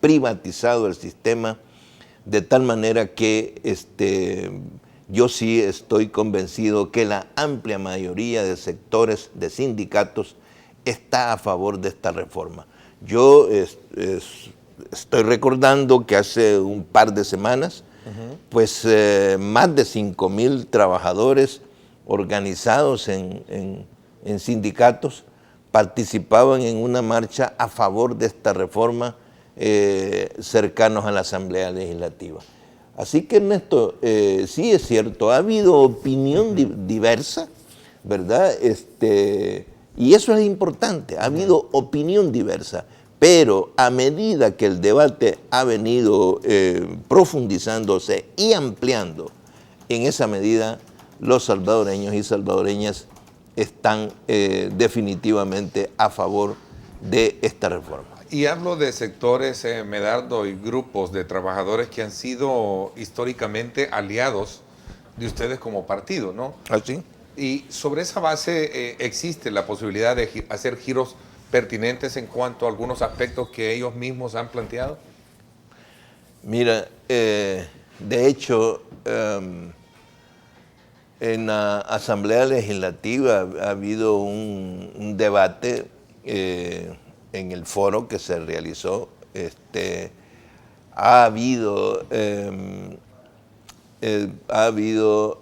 privatizado el sistema, de tal manera que yo sí estoy convencido que la amplia mayoría de sectores, de sindicatos, está a favor de esta reforma. Yo estoy recordando que hace un par de semanas, pues más de 5,000 trabajadores organizados en sindicatos participaban en una marcha a favor de esta reforma cercanos a la Asamblea Legislativa. Así que, Ernesto, sí es cierto, ha habido opinión diversa, ¿verdad? Y eso es importante, ha habido opinión diversa, pero a medida que el debate ha venido profundizándose y ampliando, en esa medida los salvadoreños y salvadoreñas están definitivamente a favor de esta reforma. Y hablo de sectores, Medardo, y grupos de trabajadores que han sido históricamente aliados de ustedes como partido, ¿no? ¿Así? Y sobre esa base existe la posibilidad de hacer giros pertinentes en cuanto a algunos aspectos que ellos mismos han planteado. Mira, de hecho, en la Asamblea Legislativa ha habido un debate en el foro que se realizó. Ha habido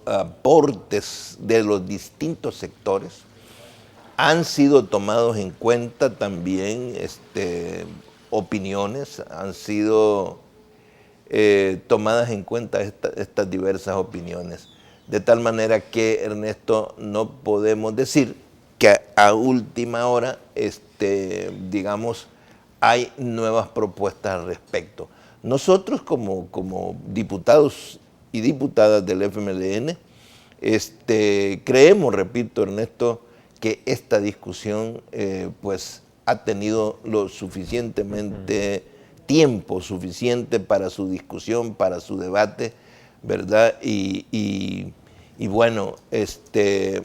aportes de los distintos sectores. Han sido tomados en cuenta también opiniones, han sido tomadas en cuenta estas diversas opiniones. De tal manera que, Ernesto, no podemos decir que a última hora, digamos, hay nuevas propuestas al respecto. Nosotros como diputados y diputadas del FMLN, creemos, repito, Ernesto, que esta discusión pues ha tenido lo suficientemente tiempo suficiente para su discusión, para su debate, ¿verdad? Y bueno,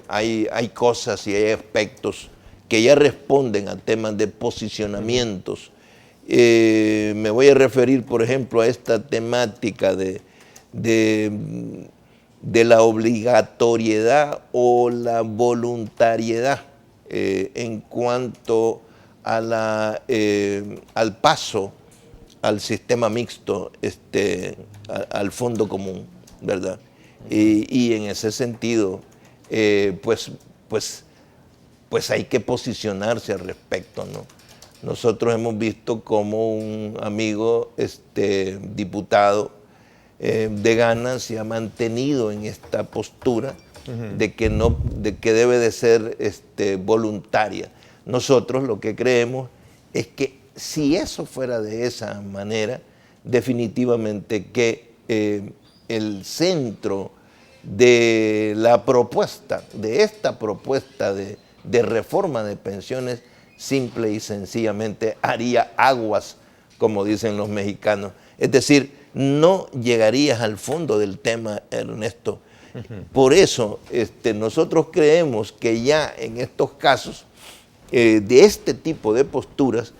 hay cosas y hay aspectos que ya responden a temas de posicionamientos. Me voy a referir, por ejemplo, a esta temática de la obligatoriedad o la voluntariedad en cuanto a al paso al sistema mixto, al fondo común, ¿verdad? Y en ese sentido, pues hay que posicionarse al respecto, ¿no? Nosotros hemos visto como un amigo diputado de Ghana se ha mantenido en esta postura de que debe de ser voluntaria. Nosotros lo que creemos es que si eso fuera de esa manera, definitivamente que el centro de la propuesta, de esta propuesta de reforma de pensiones, simple y sencillamente haría aguas, como dicen los mexicanos. Es decir, no llegarías al fondo del tema, Ernesto. Por eso nosotros creemos que ya en estos casos de este tipo de posturas,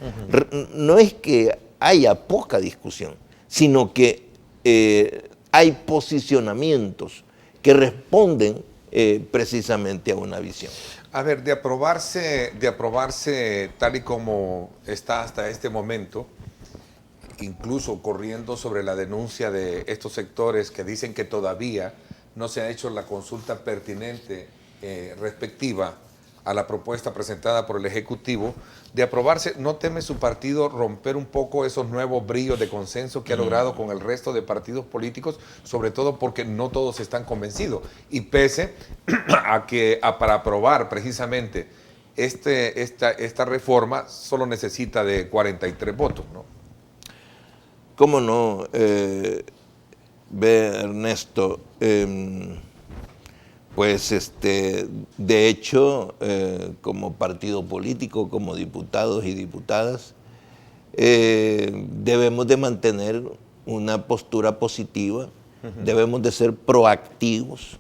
no es que haya poca discusión, sino que hay posicionamientos que responden precisamente a una visión. A ver, de aprobarse tal y como está hasta este momento, incluso corriendo sobre la denuncia de estos sectores que dicen que todavía no se ha hecho la consulta pertinente respectiva a la propuesta presentada por el Ejecutivo, de aprobarse, ¿no teme su partido romper un poco esos nuevos brillos de consenso que ha logrado con el resto de partidos políticos, sobre todo porque no todos están convencidos? Y pese a que para aprobar precisamente esta reforma solo necesita de 43 votos, ¿no? ¿Cómo no? Ve, Ernesto, pues de hecho, como partido político, como diputados y diputadas, debemos de mantener una postura positiva, debemos de ser proactivos,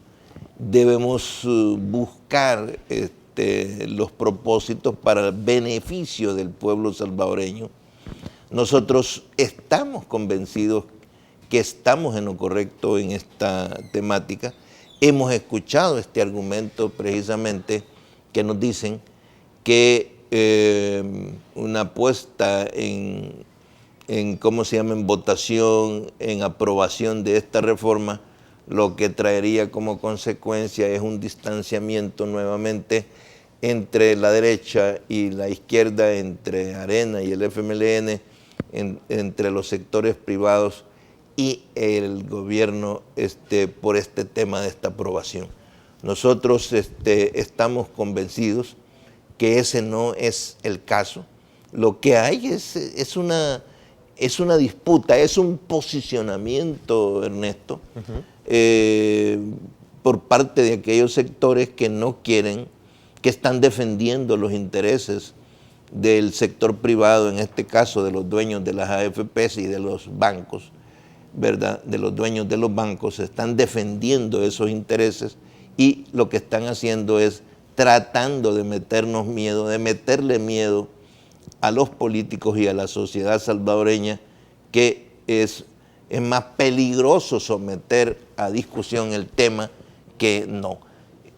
debemos buscar los propósitos para el beneficio del pueblo salvadoreño. Nosotros estamos convencidos que estamos en lo correcto en esta temática. Hemos escuchado este argumento precisamente que nos dicen que una puesta en ¿cómo se llama?, en votación, en aprobación de esta reforma, lo que traería como consecuencia es un distanciamiento nuevamente entre la derecha y la izquierda, entre Arena y el FMLN, entre los sectores privados y el gobierno por este tema de esta aprobación. Nosotros estamos convencidos que ese no es el caso. Lo que hay es una disputa, es un posicionamiento, Ernesto, por parte de aquellos sectores que no quieren, que están defendiendo los intereses del sector privado, en este caso de los dueños de las AFPs y de los bancos, ¿verdad? De los dueños de los bancos, están defendiendo esos intereses y lo que están haciendo es tratando de meternos miedo, de meterle miedo a los políticos y a la sociedad salvadoreña, que es más peligroso someter a discusión el tema que no.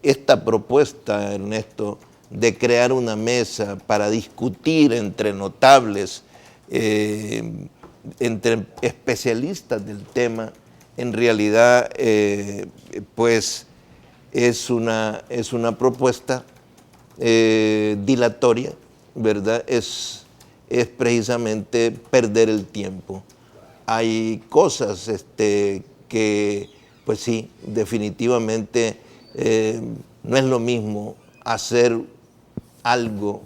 Esta propuesta, Ernesto, de crear una mesa para discutir entre notables, entre especialistas del tema, en realidad pues es una propuesta dilatoria, ¿verdad? Es precisamente perder el tiempo. Hay cosas que, pues sí, definitivamente no es lo mismo hacer algo,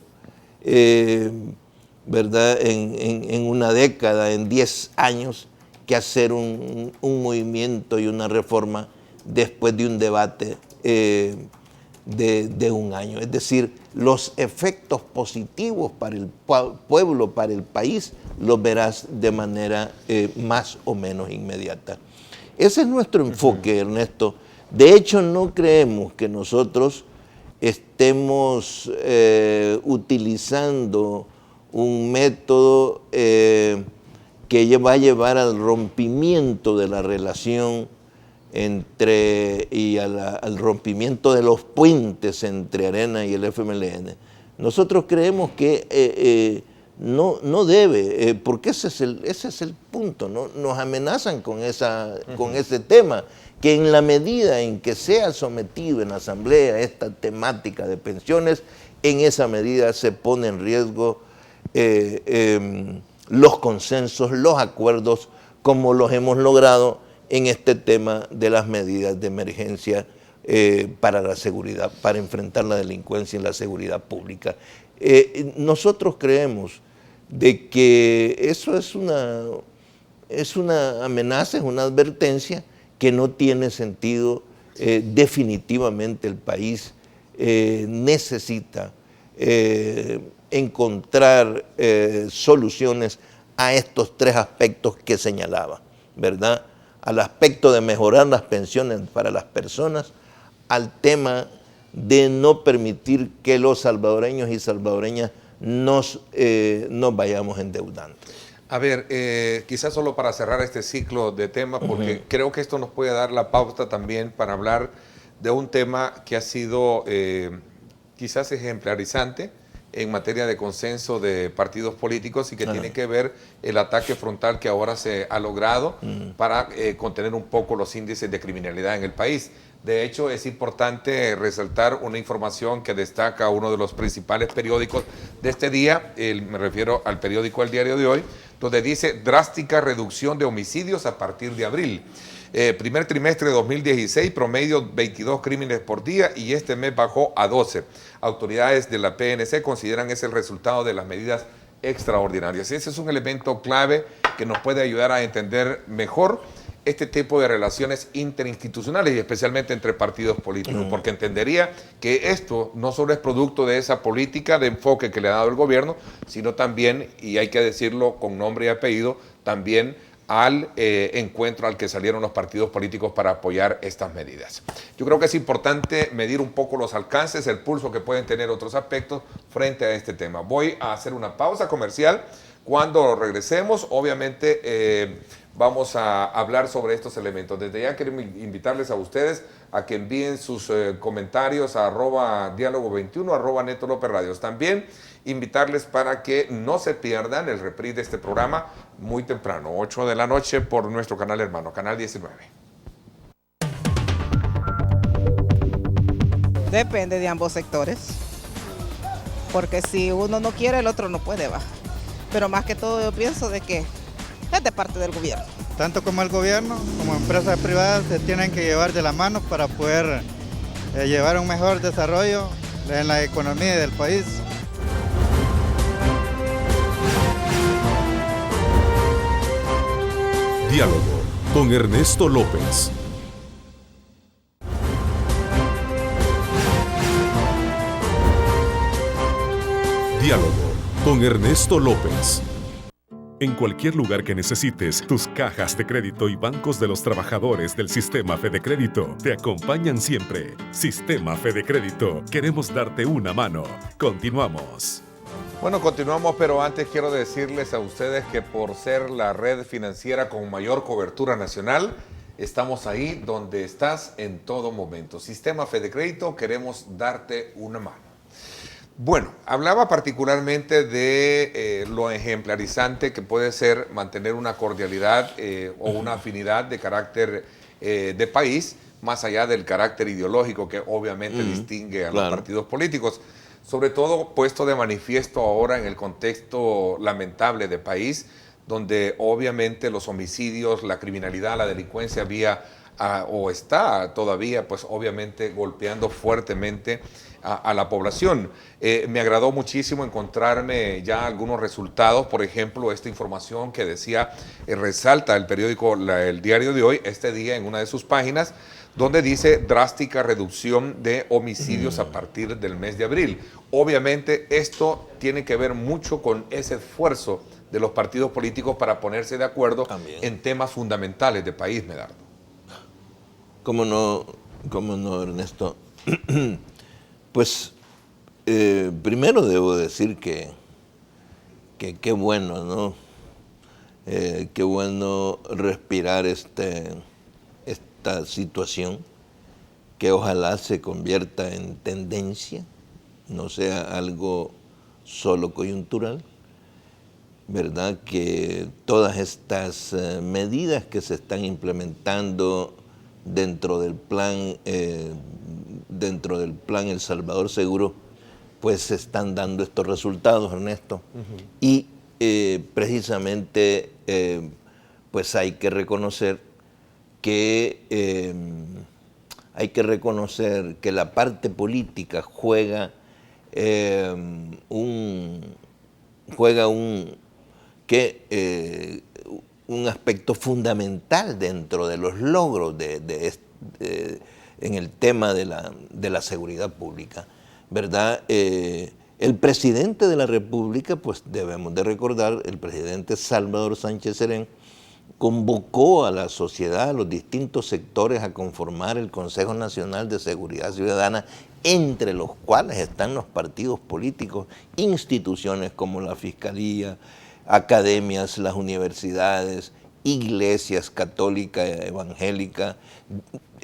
¿verdad?, en una década, en 10 años, que hacer un movimiento y una reforma después de un debate de un año. Es decir, los efectos positivos para el pueblo, para el país, los verás de manera más o menos inmediata. Ese es nuestro enfoque, Ernesto. De hecho, no creemos que nosotros estemos utilizando un método que va a llevar al rompimiento de la relación al rompimiento de los puentes entre Arena y el FMLN. Nosotros creemos que no debe, porque ese es el punto, ¿no? Nos amenazan con ese tema, que en la medida en que sea sometido en la Asamblea esta temática de pensiones, en esa medida se pone en riesgo los consensos, los acuerdos, como los hemos logrado en este tema de las medidas de emergencia para la seguridad, para enfrentar la delincuencia y la seguridad pública. Nosotros creemos de que eso es una amenaza, es una advertencia que no tiene sentido. Definitivamente el país necesita encontrar soluciones a estos 3 aspectos que señalaba, ¿verdad? Al aspecto de mejorar las pensiones para las personas, al tema de no permitir que los salvadoreños y salvadoreñas nos vayamos endeudando. A ver, quizás solo para cerrar este ciclo de temas, porque creo que esto nos puede dar la pauta también para hablar de un tema que ha sido quizás ejemplarizante en materia de consenso de partidos políticos y que tiene que ver el ataque frontal que ahora se ha logrado para contener un poco los índices de criminalidad en el país. De hecho, es importante resaltar una información que destaca uno de los principales periódicos de este día, me refiero al periódico El Diario de Hoy, donde dice drástica reducción de homicidios a partir de abril. Primer trimestre de 2016, promedio 22 crímenes por día y este mes bajó a 12. Autoridades de la PNC consideran ese el resultado de las medidas extraordinarias. Ese es un elemento clave que nos puede ayudar a entender mejor este tipo de relaciones interinstitucionales y especialmente entre partidos políticos, porque entendería que esto no solo es producto de esa política de enfoque que le ha dado el gobierno, sino también, y hay que decirlo con nombre y apellido, también al encuentro al que salieron los partidos políticos para apoyar estas medidas. Yo creo que es importante medir un poco los alcances, el pulso que pueden tener otros aspectos frente a este tema. Voy a hacer una pausa comercial. Cuando regresemos, obviamente vamos a hablar sobre estos elementos. Desde ya queremos invitarles a ustedes a que envíen sus comentarios a @diálogo21, @Neto López Radios. También invitarles para que no se pierdan el reprise de este programa muy temprano, 8 de la noche, por nuestro canal hermano, Canal 19. Depende de ambos sectores, porque si uno no quiere, el otro no puede, va. Pero más que todo yo pienso de que es de parte del gobierno. Tanto como el gobierno, como empresas privadas se tienen que llevar de la mano para poder llevar un mejor desarrollo en la economía del país. Diálogo con Ernesto López. Diálogo con Ernesto López. En cualquier lugar que necesites, tus cajas de crédito y bancos de los trabajadores del Sistema Fede Crédito te acompañan siempre. Sistema Fede Crédito, queremos darte una mano. Continuamos. Bueno, continuamos, pero antes quiero decirles a ustedes que por ser la red financiera con mayor cobertura nacional, estamos ahí donde estás en todo momento. Sistema Fede Crédito, queremos darte una mano. Bueno, hablaba particularmente de lo ejemplarizante que puede ser mantener una cordialidad o una afinidad de carácter de país, más allá del carácter ideológico que obviamente distingue a los partidos políticos. Sobre todo puesto de manifiesto ahora en el contexto lamentable de país, donde obviamente los homicidios, la criminalidad, la delincuencia había o está todavía, pues obviamente golpeando fuertemente a la población. Me agradó muchísimo encontrarme ya algunos resultados, por ejemplo, esta información que decía, resalta el periódico El Diario de Hoy, este día en una de sus páginas, donde dice drástica reducción de homicidios a partir del mes de abril. Obviamente esto tiene que ver mucho con ese esfuerzo de los partidos políticos para ponerse de acuerdo en temas fundamentales de país, Medardo. ¿Cómo no, Ernesto? Pues primero debo decir que qué bueno, ¿no? Qué bueno respirar esta situación, que ojalá se convierta en tendencia, no sea algo solo coyuntural, ¿verdad? Que todas estas medidas que se están implementando dentro del plan El Salvador Seguro, pues se están dando estos resultados, Ernesto. Y precisamente pues hay que reconocer que la parte política juega un aspecto fundamental dentro de los logros en el tema de la seguridad pública, ¿verdad? El presidente de la República, pues debemos de recordar, el presidente Salvador Sánchez Serén, convocó a la sociedad, a los distintos sectores a conformar el Consejo Nacional de Seguridad Ciudadana, entre los cuales están los partidos políticos, instituciones como la Fiscalía, academias, las universidades, iglesias católica, evangélica,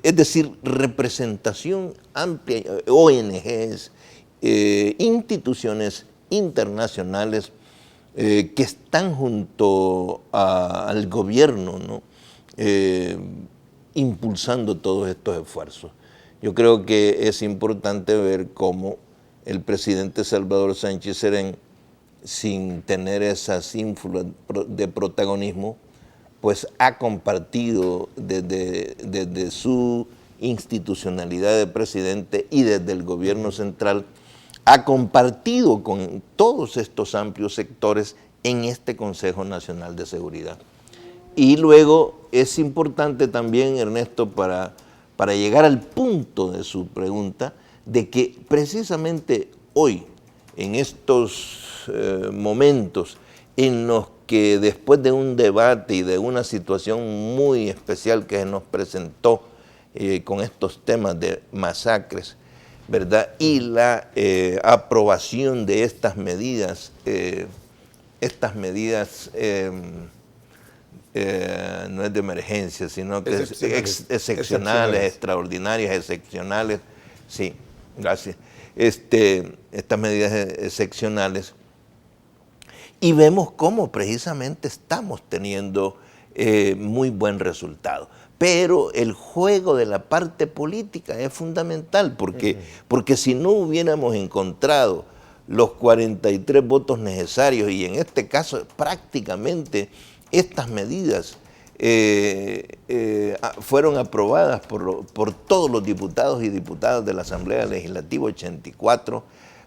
es decir, representación amplia, ONGs, instituciones internacionales que están junto al gobierno, ¿no? Impulsando todos estos esfuerzos. Yo creo que es importante ver cómo el presidente Salvador Sánchez Serén, sin tener esas ínfulas de protagonismo, pues ha compartido desde su institucionalidad de presidente y desde el gobierno central, ha compartido con todos estos amplios sectores en este Consejo Nacional de Seguridad. Y luego es importante también, Ernesto, para llegar al punto de su pregunta, de que precisamente hoy, en estos momentos en los que después de un debate y de una situación muy especial que se nos presentó con estos temas de masacres, ¿verdad? Y la aprobación de estas medidas estas medidas no es de emergencia, sino que excepcionales, extraordinarias, excepcionales. Sí, gracias. Estas medidas excepcionales. Y vemos cómo precisamente estamos teniendo muy buen resultado. Pero el juego de la parte política es fundamental, porque si no hubiéramos encontrado los 43 votos necesarios, y en este caso prácticamente estas medidas fueron aprobadas por todos los diputados y diputadas de la Asamblea Legislativa 84,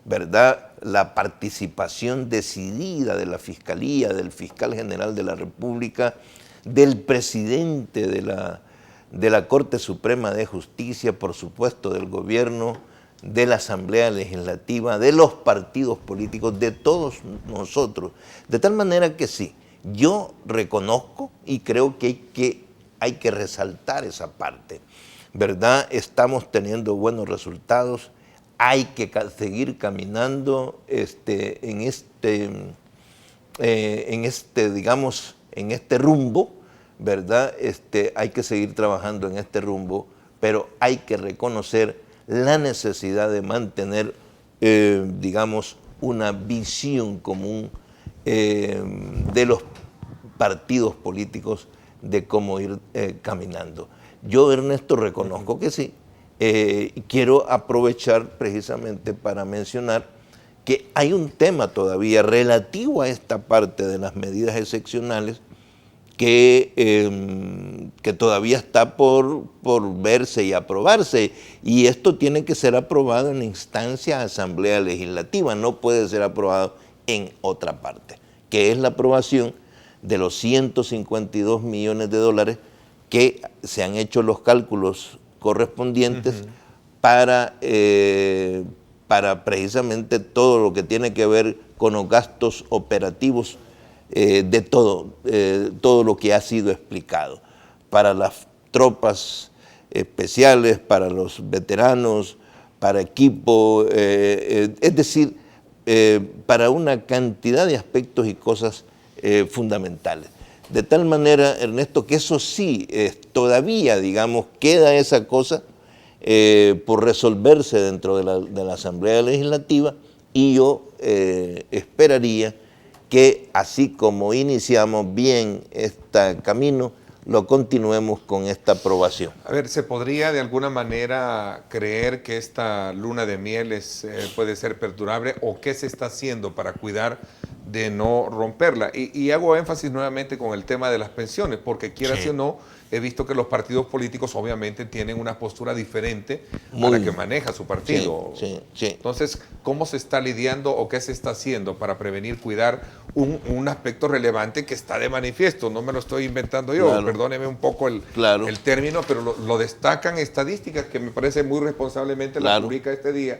¿verdad? La participación decidida de la Fiscalía, del Fiscal General de la República, del presidente de la Corte Suprema de Justicia, por supuesto del gobierno, de la Asamblea Legislativa, de los partidos políticos, de todos nosotros. De tal manera que sí, yo reconozco y creo que hay que resaltar esa parte, ¿verdad? Estamos teniendo buenos resultados, hay que seguir caminando en este rumbo, ¿verdad? Hay que seguir trabajando en este rumbo, pero hay que reconocer la necesidad de mantener, digamos, una visión común de los partidos políticos de cómo ir caminando. Yo, Ernesto, reconozco que sí. Quiero aprovechar precisamente para mencionar que hay un tema todavía relativo a esta parte de las medidas excepcionales que todavía está por verse y aprobarse, y esto tiene que ser aprobado en instancia Asamblea Legislativa, no puede ser aprobado en otra parte, que es la aprobación de los 152 millones de dólares que se han hecho los cálculos correspondientes para precisamente todo lo que tiene que ver con los gastos operativos de todo lo que ha sido explicado, para las tropas especiales, para los veteranos, para equipo, es decir, para una cantidad de aspectos y cosas fundamentales. De tal manera, Ernesto, que eso sí, todavía, digamos, queda esa cosa por resolverse dentro de la Asamblea Legislativa, y yo esperaría que así como iniciamos bien este camino, lo continuemos con esta aprobación. A ver, ¿se podría de alguna manera creer que esta luna de miel puede ser perdurable, o qué se está haciendo para cuidar de no romperla? Y hago énfasis nuevamente con el tema de las pensiones, porque quiera sí o no, he visto que los partidos políticos obviamente tienen una postura diferente a la que maneja su partido. Entonces, ¿cómo se está lidiando o qué se está haciendo para prevenir, cuidar un aspecto relevante que está de manifiesto? No me lo estoy inventando yo, perdóneme un poco el término, pero lo destacan estadísticas que me parece muy responsablemente la publica este día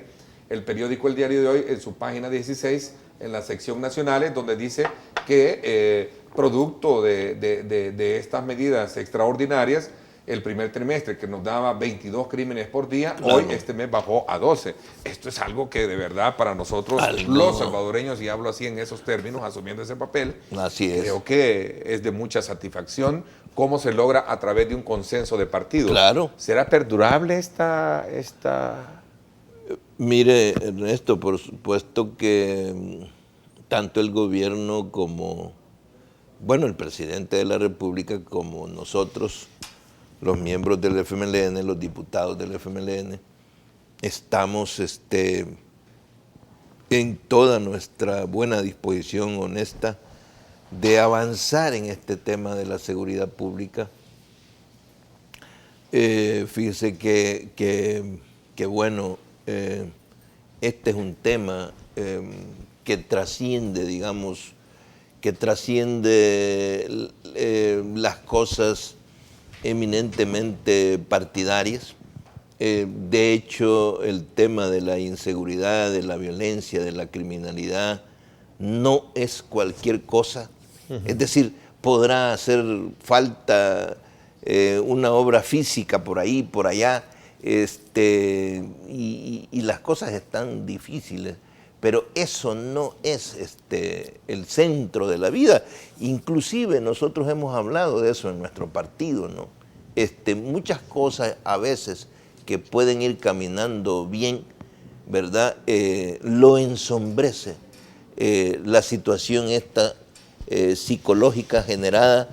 el periódico El Diario de Hoy en su página 16, en la sección nacionales, donde dice que producto de estas medidas extraordinarias, el primer trimestre que nos daba 22 crímenes por día, hoy este mes bajó a 12. Esto es algo que de verdad para nosotros, los salvadoreños, y hablo así en esos términos, asumiendo ese papel, creo que es de mucha satisfacción. ¿Cómo se logra? A través de un consenso de partidos. ¿Será perdurable esta...? Mire, Ernesto, por supuesto que tanto el gobierno como, bueno, el presidente de la República, como nosotros, los miembros del FMLN, los diputados del FMLN, estamos en toda nuestra buena disposición honesta de avanzar en este tema de la seguridad pública. Fíjese que bueno, este es un tema que trasciende, digamos, las cosas eminentemente partidarias. De hecho, el tema de la inseguridad, de la violencia, de la criminalidad, no es cualquier cosa. Es decir, podrá hacer falta una obra física por ahí, por allá, y las cosas están difíciles, pero eso no es el centro de la vida. Inclusive nosotros hemos hablado de eso en nuestro partido, ¿no? Muchas cosas a veces que pueden ir caminando bien, ¿verdad? Lo ensombrece la situación esta psicológica generada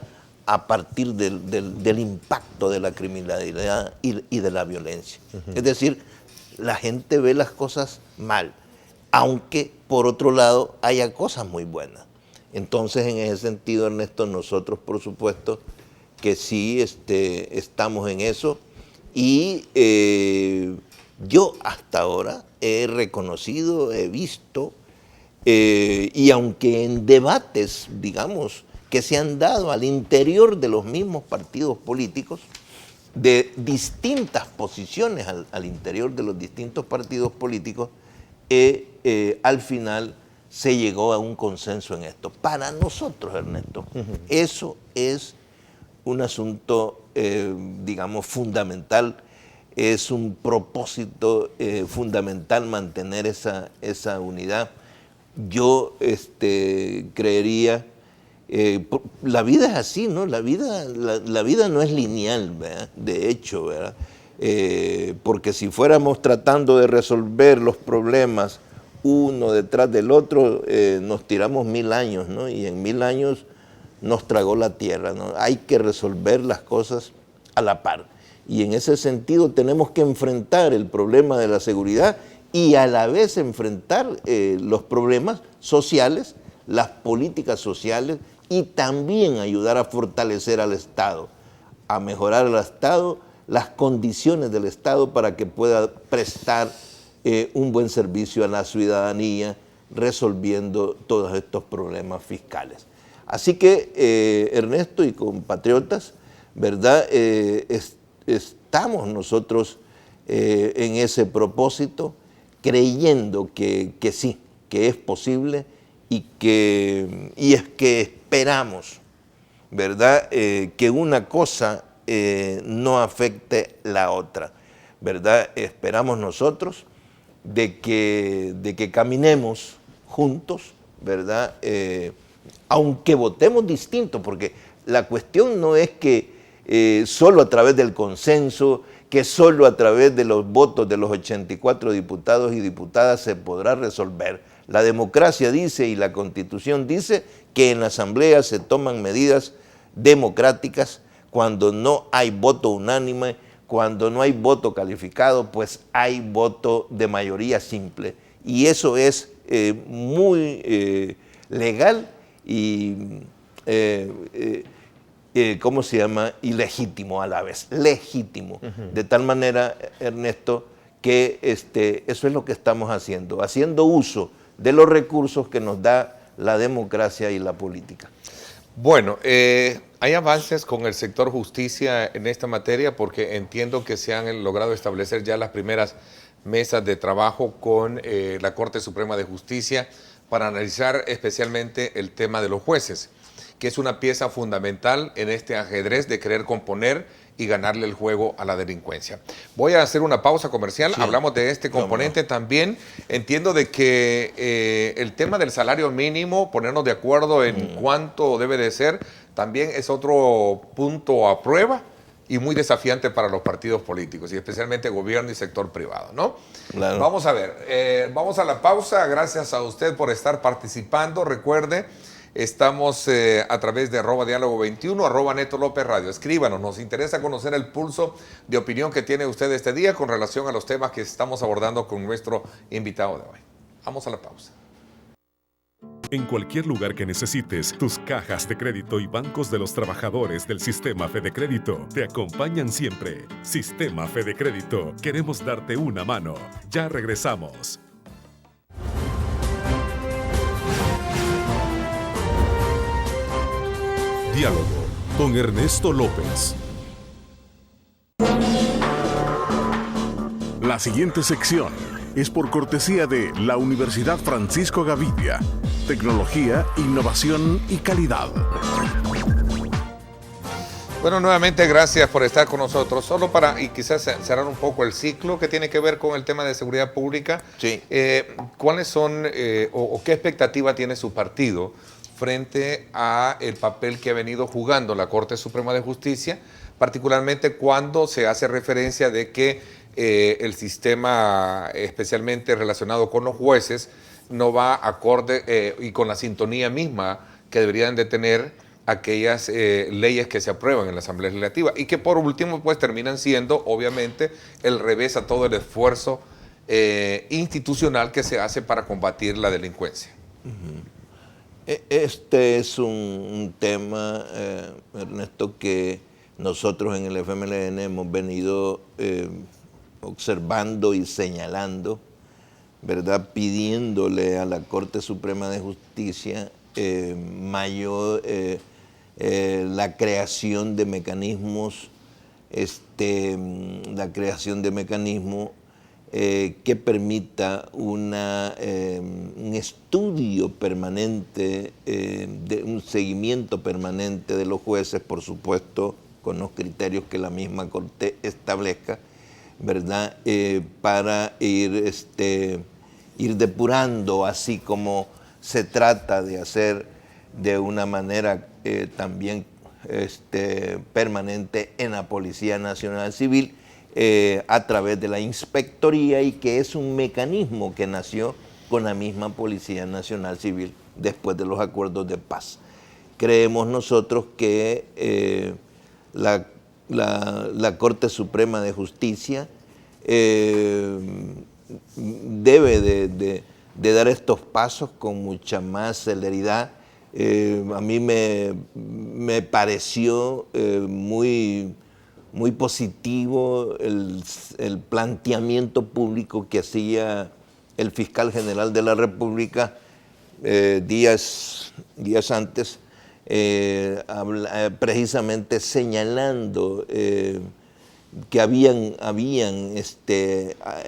a partir del impacto de la criminalidad y de la violencia. Es decir, la gente ve las cosas mal, aunque por otro lado haya cosas muy buenas. Entonces, en ese sentido, Ernesto, nosotros por supuesto que sí estamos en eso, y yo hasta ahora he reconocido, he visto, y aunque en debates, digamos, que se han dado al interior de los mismos partidos políticos, de distintas posiciones al interior de los distintos partidos políticos, al final se llegó a un consenso en esto. Para nosotros, Ernesto, eso es un asunto, digamos, fundamental, es un propósito fundamental mantener esa unidad. Yo creería, la vida es así, ¿no? La vida no es lineal, ¿verdad? De hecho, ¿verdad? Porque si fuéramos tratando de resolver los problemas uno detrás del otro, nos tiramos 1000 años, ¿no? Y en 1000 años nos tragó la tierra, ¿no? Hay que resolver las cosas a la par. Y en ese sentido tenemos que enfrentar el problema de la seguridad y a la vez enfrentar los problemas sociales, las políticas sociales, y también ayudar a fortalecer al Estado, a mejorar al Estado, las condiciones del Estado para que pueda prestar un buen servicio a la ciudadanía, resolviendo todos estos problemas fiscales. Así que, Ernesto y compatriotas, ¿verdad? Estamos nosotros en ese propósito, creyendo que sí, que es posible, y es que esperamos, ¿verdad? Que una cosa no afecte la otra, ¿verdad? Esperamos nosotros de que caminemos juntos, ¿verdad? Aunque votemos distinto, porque la cuestión no es que solo a través del consenso, que solo a través de los votos de los 84 diputados y diputadas se podrá resolver. La democracia dice y la Constitución dice que en la Asamblea se toman medidas democráticas cuando no hay voto unánime, cuando no hay voto calificado, pues hay voto de mayoría simple. Y eso es muy legal y, ¿cómo se llama? Y legítimo a la vez, legítimo. De tal manera, Ernesto, que eso es lo que estamos haciendo uso de los recursos que nos da la democracia y la política. Bueno, ¿hay avances con el sector justicia en esta materia? Porque entiendo que se han logrado establecer ya las primeras mesas de trabajo con la Corte Suprema de Justicia para analizar especialmente el tema de los jueces, que es una pieza fundamental en este ajedrez de querer componer y ganarle el juego a la delincuencia. Voy a hacer una pausa comercial, sí. Hablamos de este componente también. Entiendo de que el tema del salario mínimo, ponernos de acuerdo en cuánto debe de ser, también es otro punto a prueba y muy desafiante para los partidos políticos, y especialmente gobierno y sector privado, ¿no? Claro. Vamos a ver, vamos a la pausa. Gracias a usted por estar participando. Recuerde, estamos a través de @diálogo21, @Neto López Radio. Escríbanos, nos interesa conocer el pulso de opinión que tiene usted este día con relación a los temas que estamos abordando con nuestro invitado de hoy. Vamos a la pausa. En cualquier lugar que necesites, tus cajas de crédito y bancos de los trabajadores del Sistema Fede Crédito te acompañan siempre. Sistema Fede Crédito, queremos darte una mano. Ya regresamos. Diálogo con Ernesto López. La siguiente sección es por cortesía de la Universidad Francisco Gavidia. Tecnología, innovación y calidad. Bueno, nuevamente gracias por estar con nosotros. Solo para, y quizás cerrar un poco el ciclo que tiene que ver con el tema de seguridad pública, sí. ¿Cuáles son o qué expectativa tiene su partido frente a el papel que ha venido jugando la Corte Suprema de Justicia, particularmente cuando se hace referencia de que el sistema especialmente relacionado con los jueces no va acorde y con la sintonía misma que deberían de tener aquellas leyes que se aprueban en la Asamblea Legislativa y que por último pues terminan siendo obviamente el revés a todo el esfuerzo institucional que se hace para combatir la delincuencia? Este es un tema, Ernesto, que nosotros en el FMLN hemos venido observando y señalando, ¿verdad? Pidiéndole a la Corte Suprema de Justicia mayor la creación de mecanismos, que permita un estudio permanente, un seguimiento permanente de los jueces, por supuesto, con los criterios que la misma Corte establezca, ¿verdad? Para ir depurando, así como se trata de hacer de una manera también permanente en la Policía Nacional Civil, a través de la inspectoría, y que es un mecanismo que nació con la misma Policía Nacional Civil después de los acuerdos de paz. Creemos nosotros que la Corte Suprema de Justicia debe de dar estos pasos con mucha más celeridad. A mí me pareció muy positivo el planteamiento público que hacía el fiscal general de la República días antes, precisamente señalando que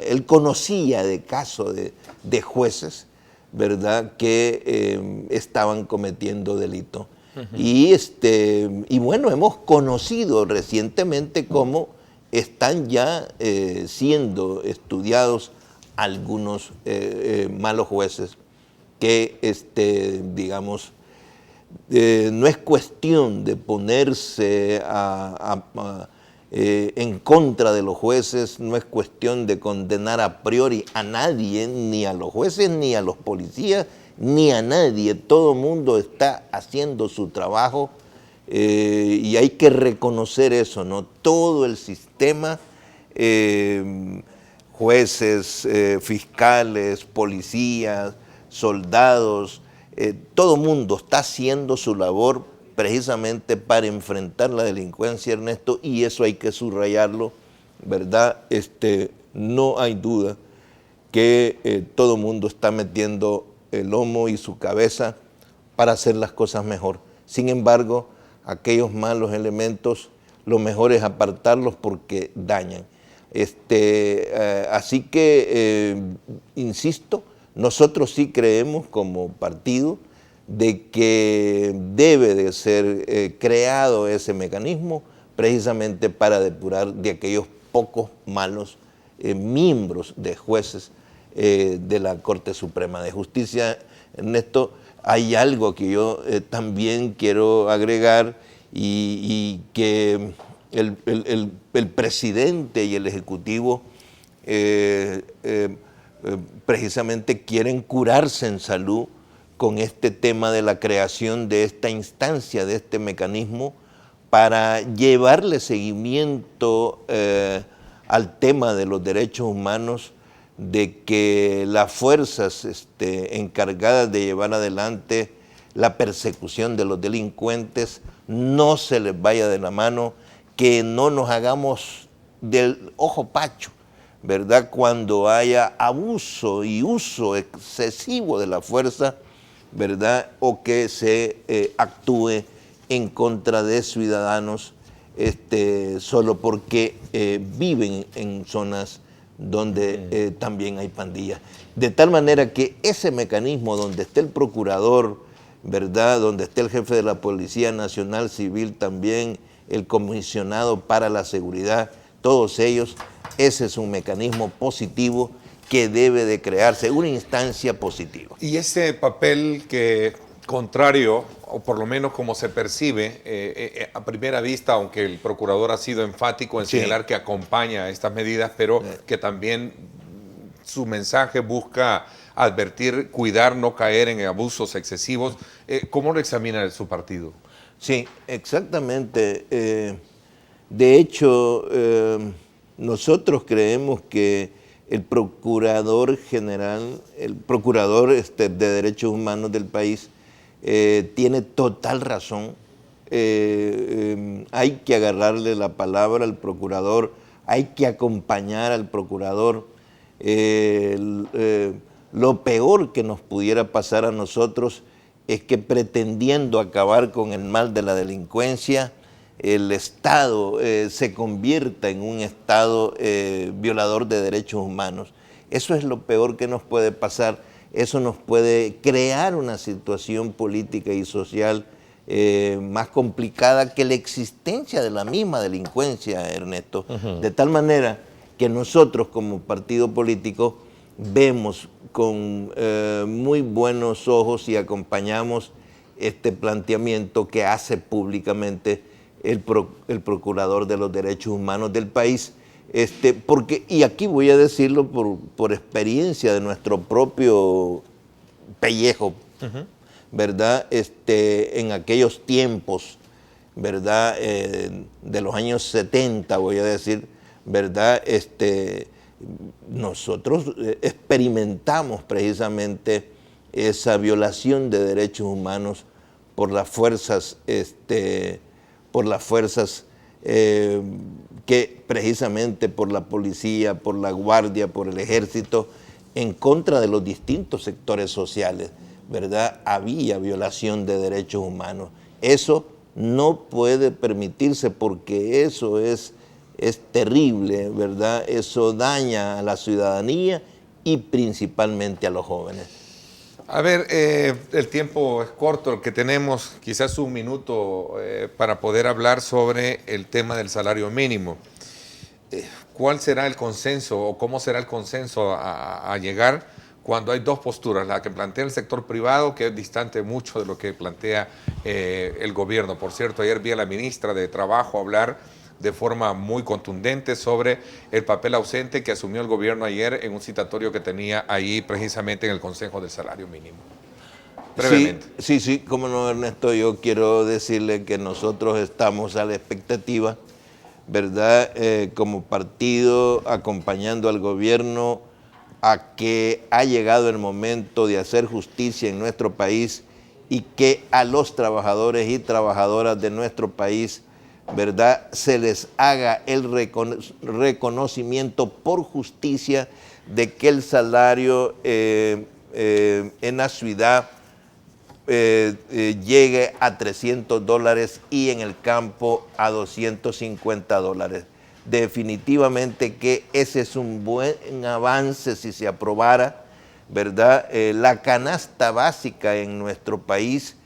él conocía de casos de jueces, ¿verdad?, que estaban cometiendo delito. Y bueno, hemos conocido recientemente cómo están ya siendo estudiados algunos malos jueces que, digamos, no es cuestión de ponerse en contra de los jueces, no es cuestión de condenar a priori a nadie, ni a los jueces, ni a los policías, ni a nadie. Todo el mundo está haciendo su trabajo y hay que reconocer eso, ¿no? Todo el sistema, jueces, fiscales, policías, soldados, todo el mundo está haciendo su labor precisamente para enfrentar la delincuencia, Ernesto, y eso hay que subrayarlo, ¿verdad? No hay duda que todo el mundo está metiendo el lomo y su cabeza para hacer las cosas mejor. Sin embargo, aquellos malos elementos, lo mejor es apartarlos porque dañan. Así que, insisto, nosotros sí creemos como partido de que debe de ser creado ese mecanismo precisamente para depurar de aquellos pocos malos miembros de jueces de la Corte Suprema de Justicia. Ernesto, hay algo que yo también quiero agregar y que el presidente y el Ejecutivo precisamente quieren curarse en salud con este tema de la creación de esta instancia, de este mecanismo, para llevarle seguimiento al tema de los derechos humanos, de que las fuerzas encargadas de llevar adelante la persecución de los delincuentes no se les vaya de la mano, que no nos hagamos del ojo pacho, ¿verdad? Cuando haya abuso y uso excesivo de la fuerza, ¿verdad? O que se actúe en contra de ciudadanos solo porque viven en zonas donde también hay pandillas. De tal manera que ese mecanismo donde esté el procurador, ¿verdad?, donde esté el jefe de la Policía Nacional Civil también, el comisionado para la seguridad, todos ellos, ese es un mecanismo positivo que debe de crearse, una instancia positiva. Y ese papel que, contrario, o por lo menos como se percibe a primera vista, aunque el procurador ha sido enfático en señalar que acompaña estas medidas, pero que también su mensaje busca advertir, cuidar, no caer en abusos excesivos. ¿Cómo lo examina su partido? Sí, exactamente. De hecho, nosotros creemos que el procurador general, el procurador de derechos humanos del país, tiene total razón. Hay que agarrarle la palabra al procurador, hay que acompañar al procurador. Lo peor que nos pudiera pasar a nosotros es que, pretendiendo acabar con el mal de la delincuencia, el Estado se convierta en un Estado violador de derechos humanos. Eso es lo peor que nos puede pasar. Eso nos puede crear una situación política y social más complicada que la existencia de la misma delincuencia, Ernesto. De tal manera que nosotros como partido político vemos con muy buenos ojos y acompañamos este planteamiento que hace públicamente el Procurador de los Derechos Humanos del país, porque, y aquí voy a decirlo por experiencia de nuestro propio pellejo, ¿verdad? En aquellos tiempos, ¿verdad? De los años 70, voy a decir, ¿verdad? Nosotros experimentamos precisamente esa violación de derechos humanos por las fuerzas, que precisamente por la policía, por la guardia, por el ejército, en contra de los distintos sectores sociales, ¿verdad? Había violación de derechos humanos. Eso no puede permitirse porque eso es terrible, ¿verdad? Eso daña a la ciudadanía y principalmente a los jóvenes. A ver, el tiempo es corto el que tenemos, quizás un minuto para poder hablar sobre el tema del salario mínimo. ¿Cuál será el consenso o cómo será el consenso a llegar cuando hay dos posturas? La que plantea el sector privado, que es distante mucho de lo que plantea el gobierno. Por cierto, ayer vi a la ministra de Trabajo hablar de forma muy contundente sobre el papel ausente que asumió el gobierno ayer en un citatorio que tenía ahí precisamente en el Consejo del Salario Mínimo. Brevemente. Sí, cómo no, Ernesto, yo quiero decirle que nosotros estamos a la expectativa, ¿verdad? Como partido, acompañando al gobierno a que ha llegado el momento de hacer justicia en nuestro país y que a los trabajadores y trabajadoras de nuestro país, ¿verdad?, se les haga el reconocimiento por justicia de que el salario en la ciudad llegue a $300 y en el campo a $250. Definitivamente que ese es un buen avance si se aprobara, ¿verdad? La canasta básica en nuestro país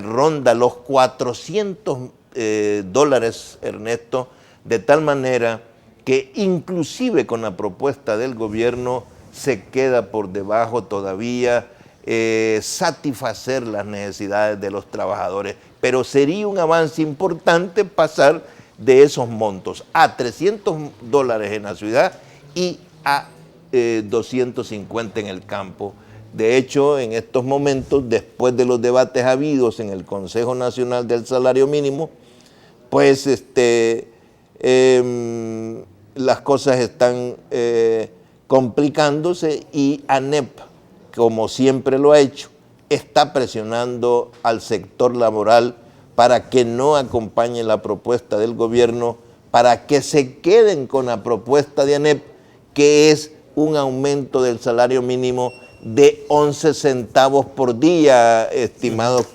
ronda los $400, Ernesto, de tal manera que inclusive con la propuesta del gobierno se queda por debajo todavía satisfacer las necesidades de los trabajadores. Pero sería un avance importante pasar de esos montos a $300 en la ciudad y a 250 en el campo. De hecho, en estos momentos, después de los debates habidos en el Consejo Nacional del Salario Mínimo, pues las cosas están complicándose y ANEP, como siempre lo ha hecho, está presionando al sector laboral para que no acompañe la propuesta del gobierno, para que se queden con la propuesta de ANEP, que es un aumento del salario mínimo de 11 centavos por día, estimados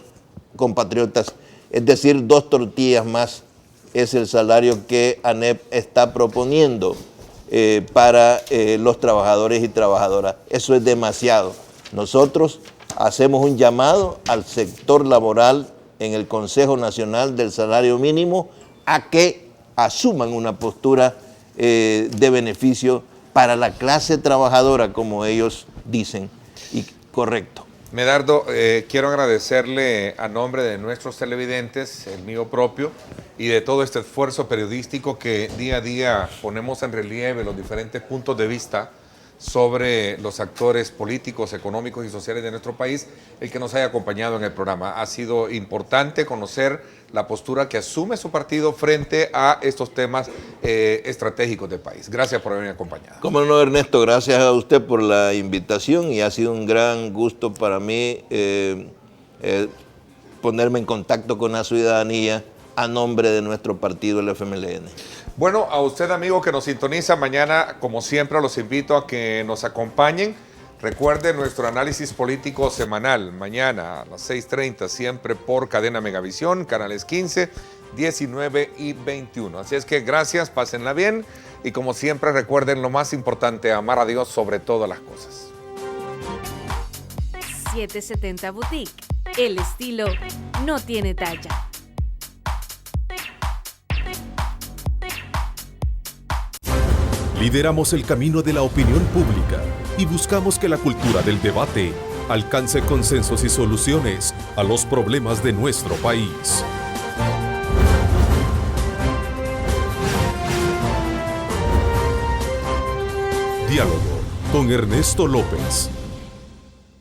compatriotas. Es decir, 2 tortillas más es el salario que ANEP está proponiendo para los trabajadores y trabajadoras. Eso es demasiado. Nosotros hacemos un llamado al sector laboral en el Consejo Nacional del Salario Mínimo a que asuman una postura de beneficio para la clase trabajadora, como ellos dicen, y correcto. Medardo, quiero agradecerle a nombre de nuestros televidentes, el mío propio, y de todo este esfuerzo periodístico que día a día ponemos en relieve los diferentes puntos de vista sobre los actores políticos, económicos y sociales de nuestro país, el que nos haya acompañado en el programa. Ha sido importante conocer la postura que asume su partido frente a estos temas estratégicos del país. Gracias por haberme acompañado. Cómo no, Ernesto, gracias a usted por la invitación y ha sido un gran gusto para mí ponerme en contacto con la ciudadanía a nombre de nuestro partido, el FMLN. Bueno, a usted, amigo que nos sintoniza, mañana, como siempre, los invito a que nos acompañen. Recuerde nuestro análisis político semanal, mañana a las 6:30, siempre por Cadena Megavisión, canales 15, 19 y 21. Así es que gracias, pásenla bien y como siempre recuerden lo más importante, amar a Dios sobre todas las cosas. 770 Boutique, el estilo no tiene talla. Lideramos el camino de la opinión pública y buscamos que la cultura del debate alcance consensos y soluciones a los problemas de nuestro país. Diálogo con Ernesto López.